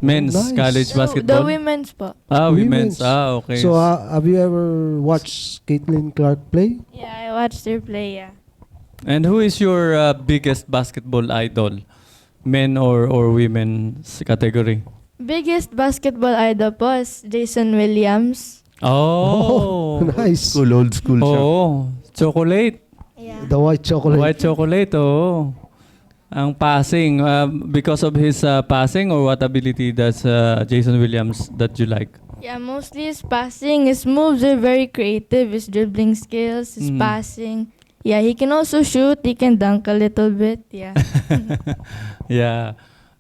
Men's Nice. college The basketball? women's po. Women's. Women's. Okay. So, have you ever watched Caitlin Clark play? Yeah, I watched her play, yeah. And who is your biggest basketball idol? Men or women's category? Biggest basketball idol po is Jason Williams. Oh. Nice. Old school siya. Oo. Chocolate. Yeah. The white chocolate. White chocolate, oo. Ang passing, because of his passing or what ability does Jason Williams that you like? Yeah, mostly his passing. His moves are very creative. His dribbling skills, his passing. Yeah, he can also shoot. He can dunk a little bit. Yeah. Yeah.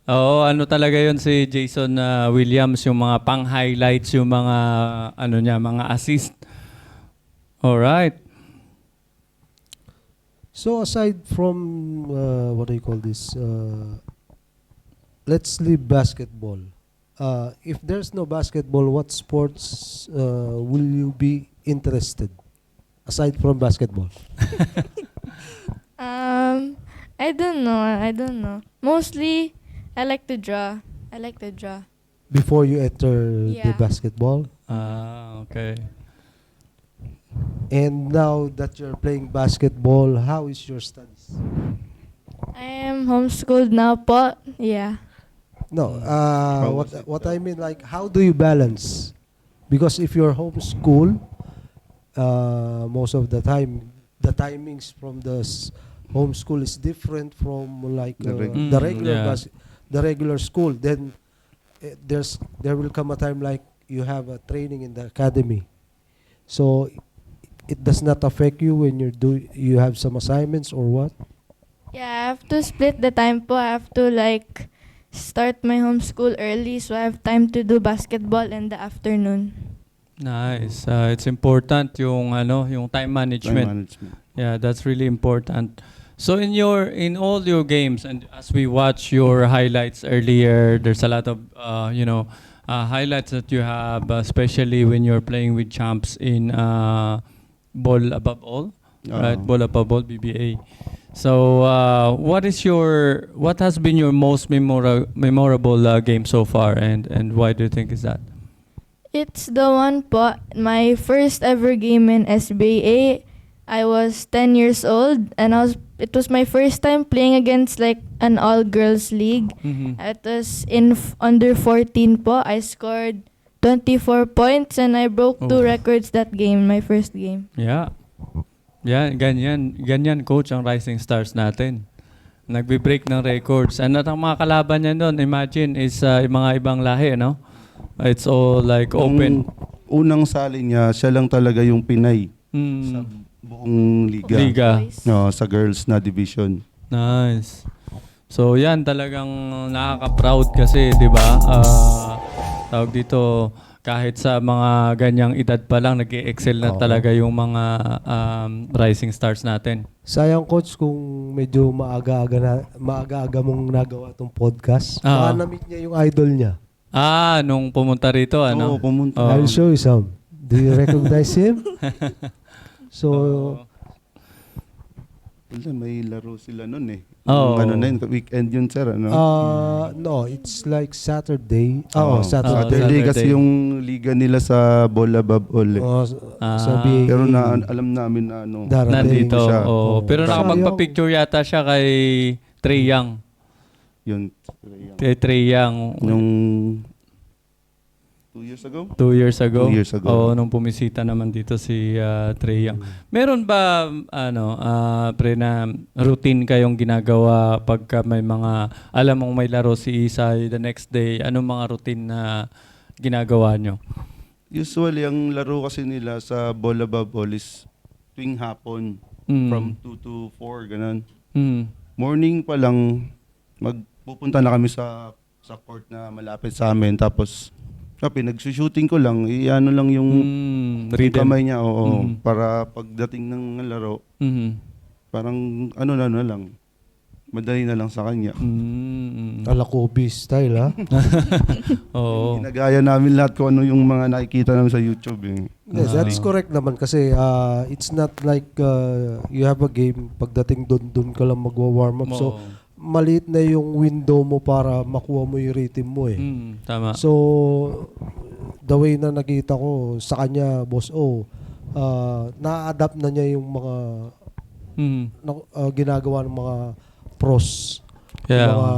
Oo, ano talaga yun si Jason Williams, yung mga pang-highlights, yung mga, ano niya, mga assist. Alright. So aside from what do you call this? Let's leave basketball. If there's no basketball, what sports will you be interested aside from basketball? I don't know. Mostly, I like to draw. Before you enter the Yeah. basketball, Okay. and now that you're playing basketball, how is your studies? I am homeschooled now po. Yeah. No, How was it, what I mean, like, how do you balance? Because if you're homeschool, most of the time, the timings from the homeschool is different from like the regular Yeah. the regular school. Then there will come a time like you have a training in the academy, so it does not affect you when you have some assignments or what? Yeah, I have to split the time po. I have to like start my homeschool early so I have time to do basketball in the afternoon. Nice. It's important yung yung time management. Yeah, that's really important. So in all your games, and as we watch your highlights earlier, there's a lot of highlights that you have, especially when you're playing with champs in Ball Above All, right? Ball Above All, BBA. So what has been your most memorable game so far, and why do you think is that? It's the one po, my first ever game in SBA. I was 10 years old and it was my first time playing against like an all-girls league. Mm-hmm. It was in under 14 po. I scored 24 points and I broke 2 records that game, my first game. Yeah. Yeah, ganyan coach ang Rising Stars natin. Nagbe-break ng records. And at ang mga kalaban niya doon, imagine, is yung mga ibang lahi, no? It's all like open. Unang sali niya, siya lang talaga yung Pinay sa buong liga. No, sa girls na division. Nice. So yan, talagang nakaka-proud kasi, di ba? Tawag dito, kahit sa mga ganyang edad pa lang, nag-excel na talaga yung mga rising stars natin. Sayang coach kung medyo maaga-aga mong nagawa tong podcast. Baka na-meet niya yung idol niya. Nung pumunta rito, ano? Oo, pumunta. I'll show you some. Do you recognize him? So, Wala, may laro sila nun eh. Oo. Ano na yun, weekend yun sir, ano? no, it's like Saturday. Oo, Saturday. Saturday kasi yung liga nila sa Ball Above All eh. Sa BAE. Pero alam namin na ano, Darating Nandito. siya. Oh. Pero Sayang. nakapagpa-picture yata siya kay Trey Young. Yun. Kay Trey Young. Nung 2 years ago? 2 years ago. 2 years ago. Oo, nung pumisita naman dito si Trey Young. Meron ba, pre, na routine kayong ginagawa pagka may mga, alam mong may laro si Isay the next day, anong mga routine na ginagawa nyo? Usually, ang laro kasi nila sa Ball Above All is tuwing hapon. From 2 to 4, ganun. Morning pa lang, magpupunta na kami sa court na malapit sa amin. Tapos, pinag-shooting ko lang, ano lang yung kamay niya, para pagdating ng laro, parang ano na lang, madali na lang sa kanya. Ala Kobe style, ha? Oo. Ginagaya namin lahat kung ano yung mga nakikita namin sa YouTube. Eh. Yes, that's correct naman kasi it's not like you have a game, pagdating doon ka lang magwa-warm up. So, maliit na yung window mo para makuha mo yung rhythm mo eh. Tama. So, the way na nakita ko sa kanya, boss, na-adapt na niya yung mga ginagawa ng mga pros. Yeah. Mga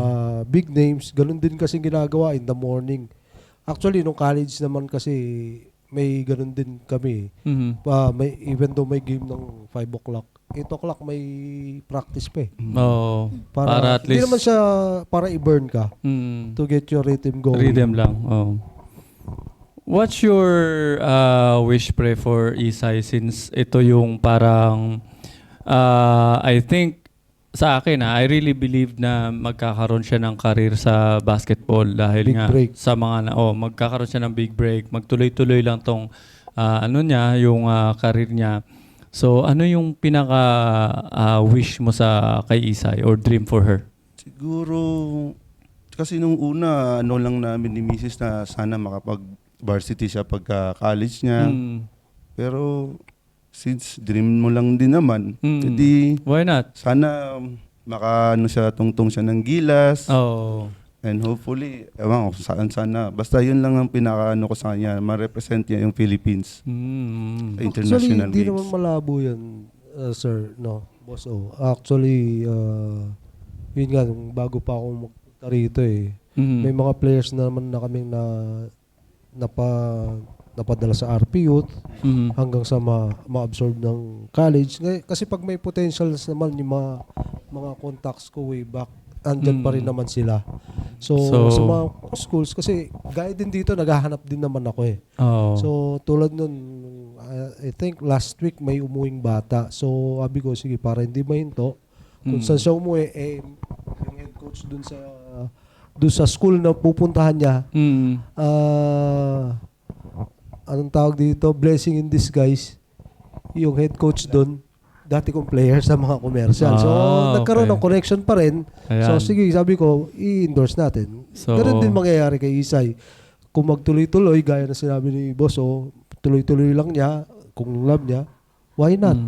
big names, ganun din kasi ginagawa in the morning. Actually, nung college naman kasi may ganun din kami. Even though may game ng 5 o'clock, 8 o'clock may practice pa eh. Oh, para at Hindi least naman siya para i-burn ka to get your rhythm going. rhythm lang. Oh. What's your wish, pre, for Isay, since ito yung parang I think sa akin I really believe na magkakaroon siya ng career sa basketball dahil Big nga break. sa mga magkakaroon siya ng big break, magtuloy-tuloy lang tong yung career niya. So ano yung pinaka wish mo sa kay Isay or dream for her? Siguro, kasi nung una, lang namin ni Mrs. na sana makapag-varsity siya pagka-college niya. Pero, since dream mo lang din naman, edi Why not? sana siya, tungtong siya ng Gilas. Oh. And hopefully, ewan ko sana. Basta yun lang ang pinaka-ano ko sa kanya, ma-represent niya yung Philippines sa Actually, international hindi games. naman malabo yan, sir, no, boss O. Actually, yun nga, bago pa ako magpunta rito eh, may mga players naman na kaming napadala sa RP Youth hanggang sa ma-absorb ng college. Kasi pag may potentials naman yung mga contacts ko way back, andyan pa rin naman sila. So sa mga schools, kasi gaya din dito, naghahanap din naman ako eh. Oh. So tulad nun, I think last week may umuwing bata. So sabi ko, sige, para hindi mahinto, kung saan siya umuwi, yung head coach dun sa school na pupuntahan niya, anong tawag dito? Blessing in disguise. Yung head coach dun, dati kong player sa mga commercial. So, nagkaroon ng connection pa rin. Ayan. So, sige, sabi ko, i-endorse natin. So, Ganun din mangyayari kay Isay. Kung magtuloy-tuloy, gaya na sinabi ni Boss, tuloy-tuloy lang niya, kung love niya, why not?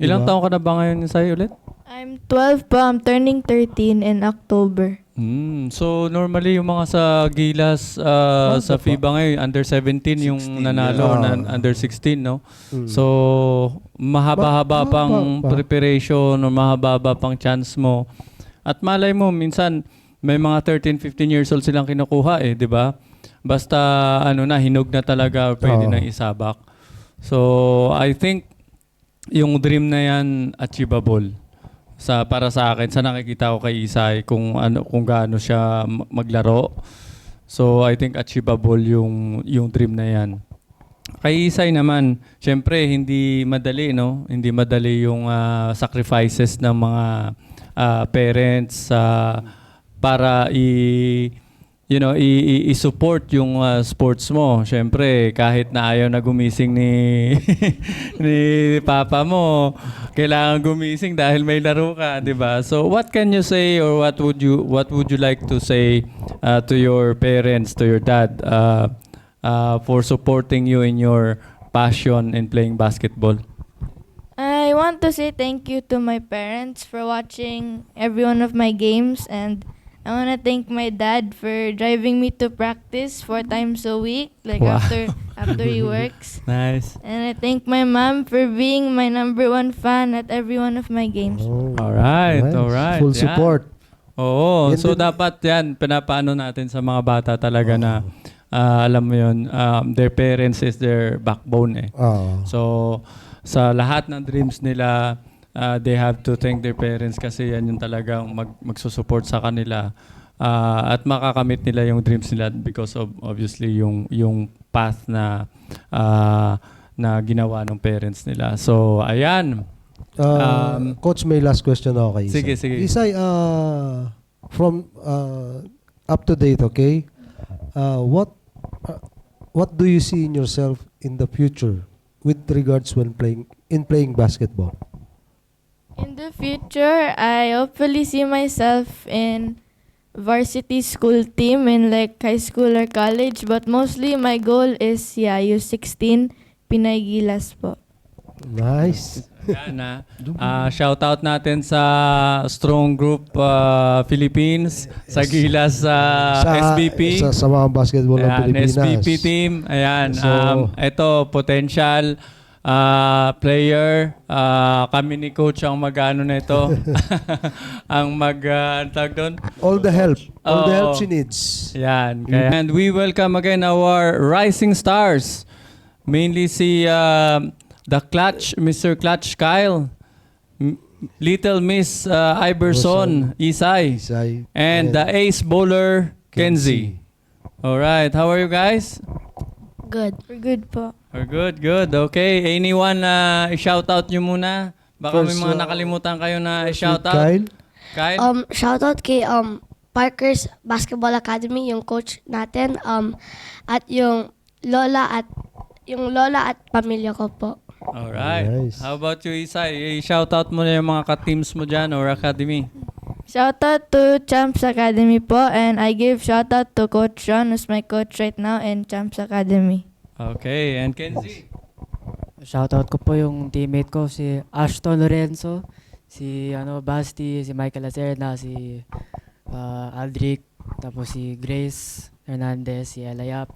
Ilang Diba? taon ka na ba ngayon Isay ulit? I'm 12 pa. I'm turning 13 in October. So normally yung mga sa Gilas sa FIBA ngayon under 17 yung 16, nanalo yeah. under 16, no? So mahaba-haba pang pa. preparation o mahaba-haba pang chance mo. At malay mo minsan may mga 13, 15 years old silang kinukuha eh, 'di ba? Basta hinog na talaga pwede nang isabak. So I think yung dream na yan achievable. Para sa akin, sa nakikita ko kay Isay kung gaano siya maglaro. So I think achievable yung dream na yan. Kay Isay naman, syempre hindi madali, no? Hindi madali yung sacrifices ng mga parents para i-support yung sports mo. Syempre, kahit na ayaw na gumising ni papa mo, kailangan gumising dahil may laro ka, 'di ba? So, what can you say or what would you like to say to your parents, to your dad for supporting you in your passion in playing basketball? I want to say thank you to my parents for watching every one of my games, and I want to thank my dad for driving me to practice 4 times a week, like Wow. after he works. Nice. And I thank my mom for being my #1 fan at every one of my games. Alright, Nice. alright. Full Yan. support. Oo, Yan so din. dapat yan, pinapaano natin sa mga bata talaga na alam mo yun, their parents is their backbone eh. So sa lahat ng dreams nila, they have to thank their parents kasi yan yung talagang magsusupport sa kanila at makakamit nila yung dreams nila because of obviously yung path na ginawa ng parents nila. So ayan. Coach, may last question ako kay Isay. Sige. Isay, from up to date, okay? What do you see in yourself in the future with regards when playing basketball? In the future, I hopefully see myself in varsity school team in like high school or college, but mostly my goal is U16 Pinay Gilas po. Nice. Yan shout out natin sa Strong Group Philippines, sa Gilas SBP. Sa mga basketball ng Ayan, Pilipinas. SBP team. Ayan, So, ito potential player. Kami ni Coach ang mag-ano na ito. Ang tawag doon? All the help. All the help Oo. she needs. Yan. And we welcome again our rising stars. Mainly si the Clutch, Mr. Clutch Kyle. Little Miss Iverson, Isay. Isay. And the ace bowler, Kenzie. Alright, how are you guys? Good. We're good po. We're good, good. Okay, anyone i-shoutout nyo muna? Baka may First, mga nakalimutan kayo na With i-shoutout. Kyle. Kyle? Shoutout kay Parker's Basketball Academy, yung coach natin, at yung lola at pamilya ko po. Alright. Nice. How about you, Isay? I-shoutout mo na yung mga ka-teams mo dyan or academy. Shoutout to Champs Academy po, and I give shoutout to Coach John, who's my coach right now in Champs Academy. Okay, and Kenzie? Shoutout ko po yung teammate ko, si Ashton Lorenzo, si Basti, si Michael Lacerna, si Aldric, tapos si Grace Hernandez, si Elayap,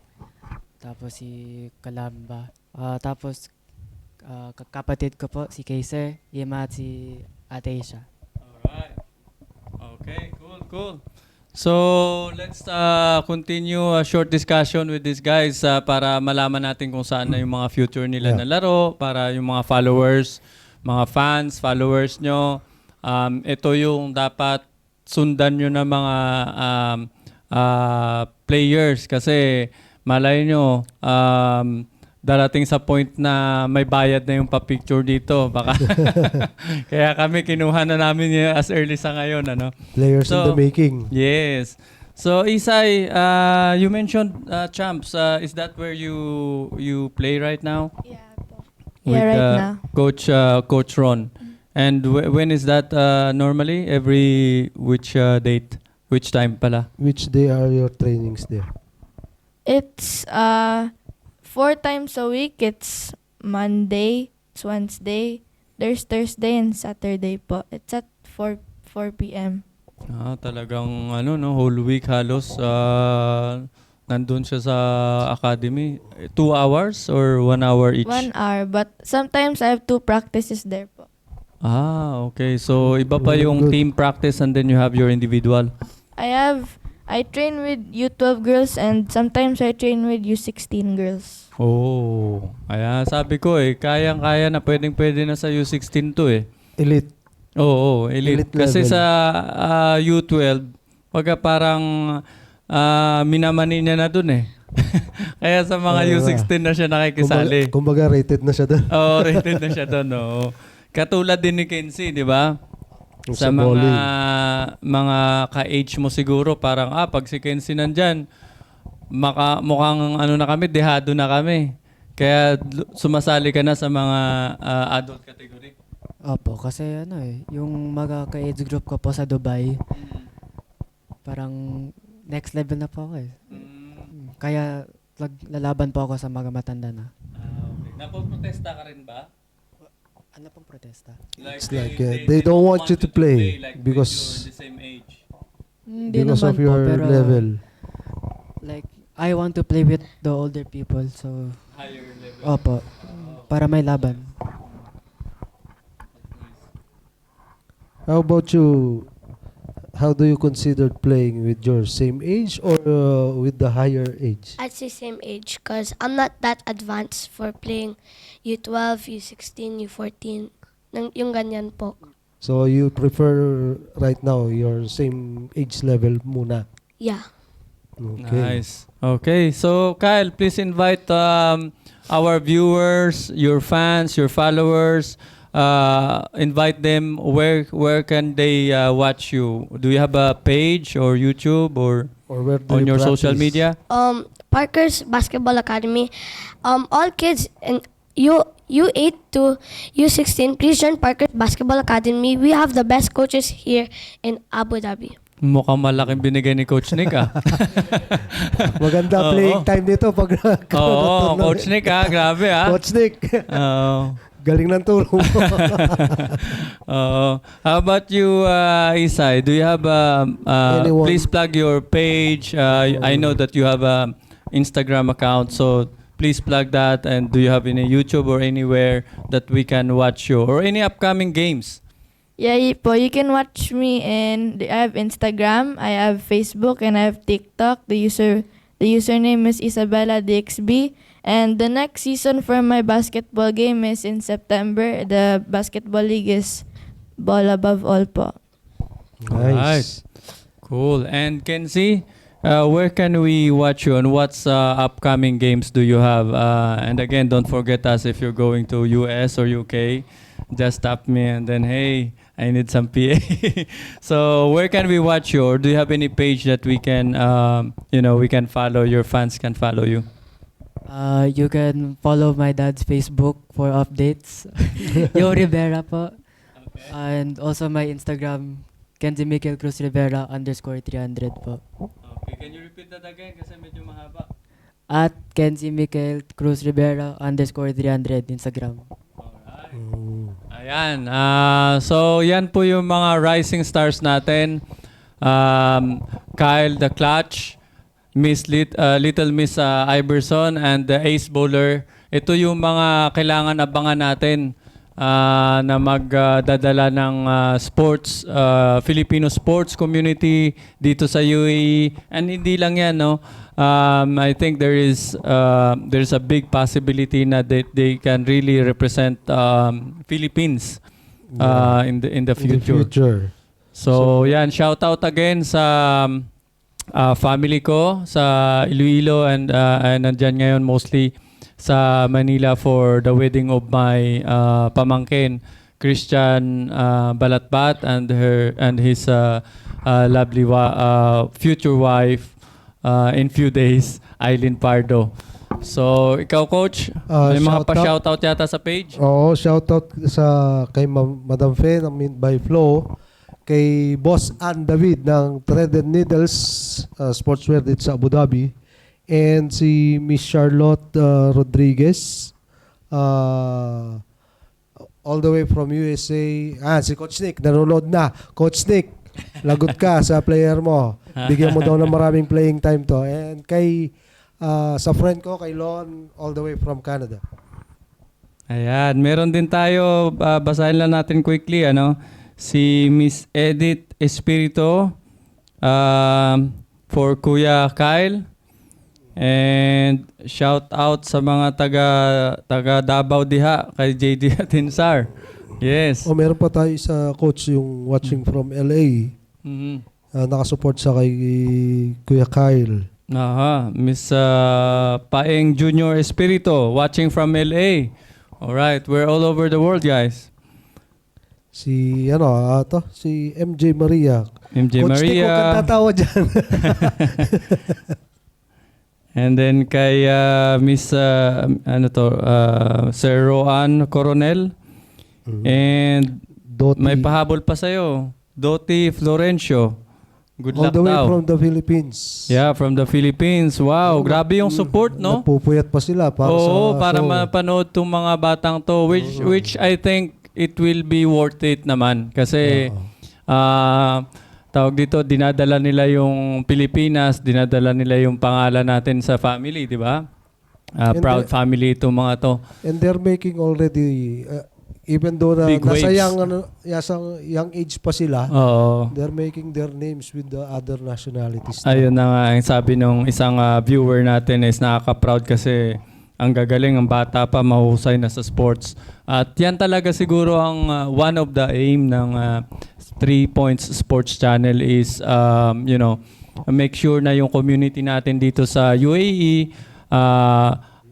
tapos si Kalamba. Tapos kapatid ko po, si Kaiser, Ima at si Ate Isha. Alright. Okay, cool. So, let's continue a short discussion with these guys para malaman natin kung saan na yung mga future nila na laro, para yung mga followers, mga fans, followers nyo, ito yung dapat sundan nyo na mga players kasi malay nyo, darating sa point na may bayad na yung pa-picture dito. Baka kaya kami kinuha na namin yun as early sa ngayon. Ano? Players in the making. Yes. So Isay, you mentioned Champs. Is that where you play right now? Yeah po. With, Yeah, right now. Coach Ron. And when is that normally? Every which date? Which time pala? Which day are your trainings there? It's 4 times a week. It's Monday, it's Wednesday, there's Thursday and Saturday po. It's at 4 p.m. Talagang whole week halos nandun siya sa academy. 2 hours or 1 hour each? 1 hour, but sometimes I have 2 practices there po. Okay. So iba pa yung Good. team practice and then you have your individual. I train with U12 girls and sometimes I train with U16 girls. Oh, kaya sabi ko kayang-kaya na pwedeng-pwede na sa U16 to Elite. Oo, elite. Elite Kasi level. sa U12, pagka parang minamani niya na dun Kaya sa mga U16 na siya nakikisali. Kumbaga rated na siya doon. Oo, rated na siya dun. Oo. Katulad din ni Kenzie, di ba? Sa bowling. mga ka-age mo siguro, parang pag si Kenzie nandyan, mukhang na kami, dehado na kami. Kaya sumasali ka na sa mga adult category. Opo, kasi yung mga ka-age group ko po sa Dubai, parang next level na po ako Kaya lalaban po ako sa mga matanda na. Okay. Napoprotesta ka rin ba? Ano pong protesta? It's like they don't want you to play like because when you're the same age. Hindi because naman of your po, pero level. like I want to play with the older people, so Higher level. opo, para may laban. How about you? How do you consider playing with your same age or with the higher age? I'd say same age because I'm not that advanced for playing U12, U16, U14. Yung ganyan po. So you prefer right now your same age level muna? Yeah. Okay. Nice. Okay, so Kyle, please invite our viewers, your fans, your followers. Invite them. Where can they watch you? Do you have a page or YouTube or Or where do on you your social practice? media? Parker's Basketball Academy. All kids in U8 to U16, please join Parker's Basketball Academy. We have the best coaches here in Abu Dhabi. Mukhang malaking binigay ni Coach Nick Maganda Oo. playing time nito pag Oo, Coach Nick grabe Coach Nick. Oo. Galing ng turo mo. How about you, Isay? Do you have Anyone? please plug your page. I know that you have a Instagram account, so please plug that. And do you have any YouTube or anywhere that we can watch you or any upcoming games? Yeah, you can watch me I have Instagram, I have Facebook, and I have TikTok. The username is Isabella DXB. And the next season for my basketball game is in September. The basketball league is Ball Above All po. Nice. Cool. And Kenzie, where can we watch you and what's upcoming games do you have? And again, don't forget us if you're going to US or UK. Just tap me and then, hey, I need some PA. So where can we watch you? Or do you have any page that we can, we can follow, your fans can follow you? You can follow my dad's Facebook for updates. Yo Rivera po. And also my Instagram, Kenzie Mikel Cruz Rivera _300 po. Okay, can you repeat that again? Kasi medyo mahaba. At Kenzie Mikel Cruz Rivera _300 Instagram. Ayan. So, yan po yung mga rising stars natin. Kyle the Clutch, Little Miss Iverson, and the Ace Bowler. Ito yung mga kailangan abangan natin na magdadala ng sports, Filipino sports community dito sa UAE. And hindi lang yan, no? I think there's a big possibility na they can really represent Philippines in the future. So yan, shout out again sa family ko sa Iloilo and nandyan ngayon mostly sa Manila for the wedding of my pamangkin Christian Balatbat and his lovely future wife in few days, Eileen Pardo. So, ikaw coach, may mga pa-shoutout yata sa page? Oo, shoutout kay Madam Fe ng Mint by Flow, kay Boss Ann David ng Threaded Needles Sportswear dito sa Abu Dhabi, and si Miss Charlotte Rodriguez all the way from USA. Si Coach Nick, nanonood na. Coach Nick, lagot ka sa player mo. Bigyan mo daw ng maraming playing time to. And kay sa friend ko, kay Lon, all the way from Canada. Ayan, meron din tayo, basahin lang natin quickly, si Miss Edith Espirito for Kuya Kyle. And shout out sa mga taga Davao diha kay JD Atinsar. Yes. Meron pa tayo sa coach yung watching from LA. Nakasupport sa kay Kuya Kyle. Miss Paeng Junior Espirito watching from LA. All right, we're all over the world, guys. Si si MJ Maria. MJ Coach Maria. Nick, huwag kang tatawa dyan. And then kay Miss Sir Roan Coronel. And Doti. may pahabol pa sa'yo. Doti Florencio. Good all luck the way daw. from the Philippines. Yeah, from the Philippines. Wow, grabe yung support, no? Napupuyat pa sila para para show. mapanood tong mga batang to, which I think it will be worth it naman kasi tawag dito, dinadala nila yung Pilipinas, dinadala nila yung pangalan natin sa family, di ba? Proud family itong mga to. And they're making already, even though Big nasa waves. young age pa sila, Oo. they're making their names with the other nationalities. Ayun na nga, ang sabi nung isang viewer natin is nakaka-proud kasi ang gagaling, ang bata pa, mahusay na sa sports. At yan talaga siguro ang one of the aim ng 3 Points Sports Channel is, make sure na yung community natin dito sa UAE,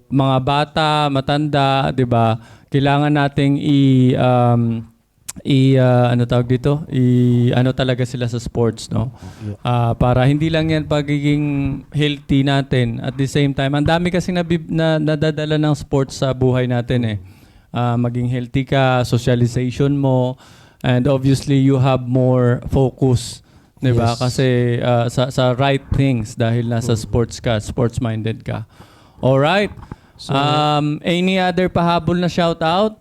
mga bata, matanda, di ba, kailangan nating talaga sila sa sports, no? Para hindi lang yan pagiging healthy natin. At the same time, ang dami kasi nadadala ng sports sa buhay natin eh. Maging healthy ka, socialization mo, and obviously you have more focus, 'di ba? Yes. Kasi sa right things dahil nasa sports ka, sports-minded ka. All right. So, any other pahabol na shout out?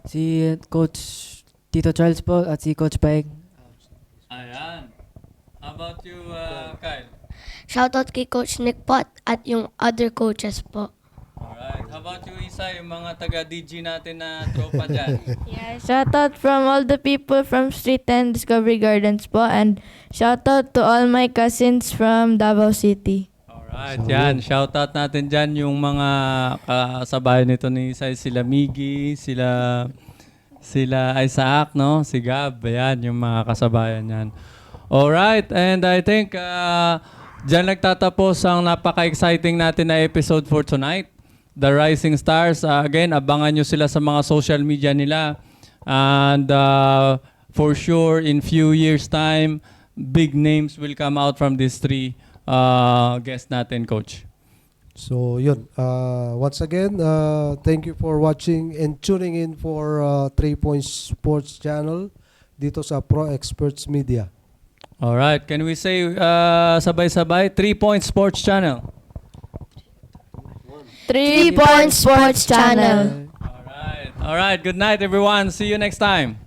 Si Coach Tito Charles po at si Coach Paeng. Ayan. How about you, Kyle? shoutout kay Coach Nick Pot at yung other coaches po. Alright. How about you, Isa? Yung mga taga-DG natin na tropa dyan. Yeah, shout out from all the people from Street 10 Discovery Gardens po, and shout out to all my cousins from Davao City. Alright, yan. Shoutout natin dyan yung mga kasabay nito ni Isa, sila Miggy, sila Isaac, no? Si Gab, ayan, yung mga kasabayan yan. Alright, and I think dyan nagtatapos ang napaka-exciting natin na episode for tonight. The Rising Stars, again, abangan nyo sila sa mga social media nila. And for sure, in few years' time, big names will come out from these three guests natin, Coach. So yun, once again, thank you for watching and tuning in for 3 Points Sports Channel dito sa Pro Experts Media. Alright, can we say sabay-sabay? 3 Point Sports Channel. 3 Points Sports Channel. Alright, good night everyone. See you next time.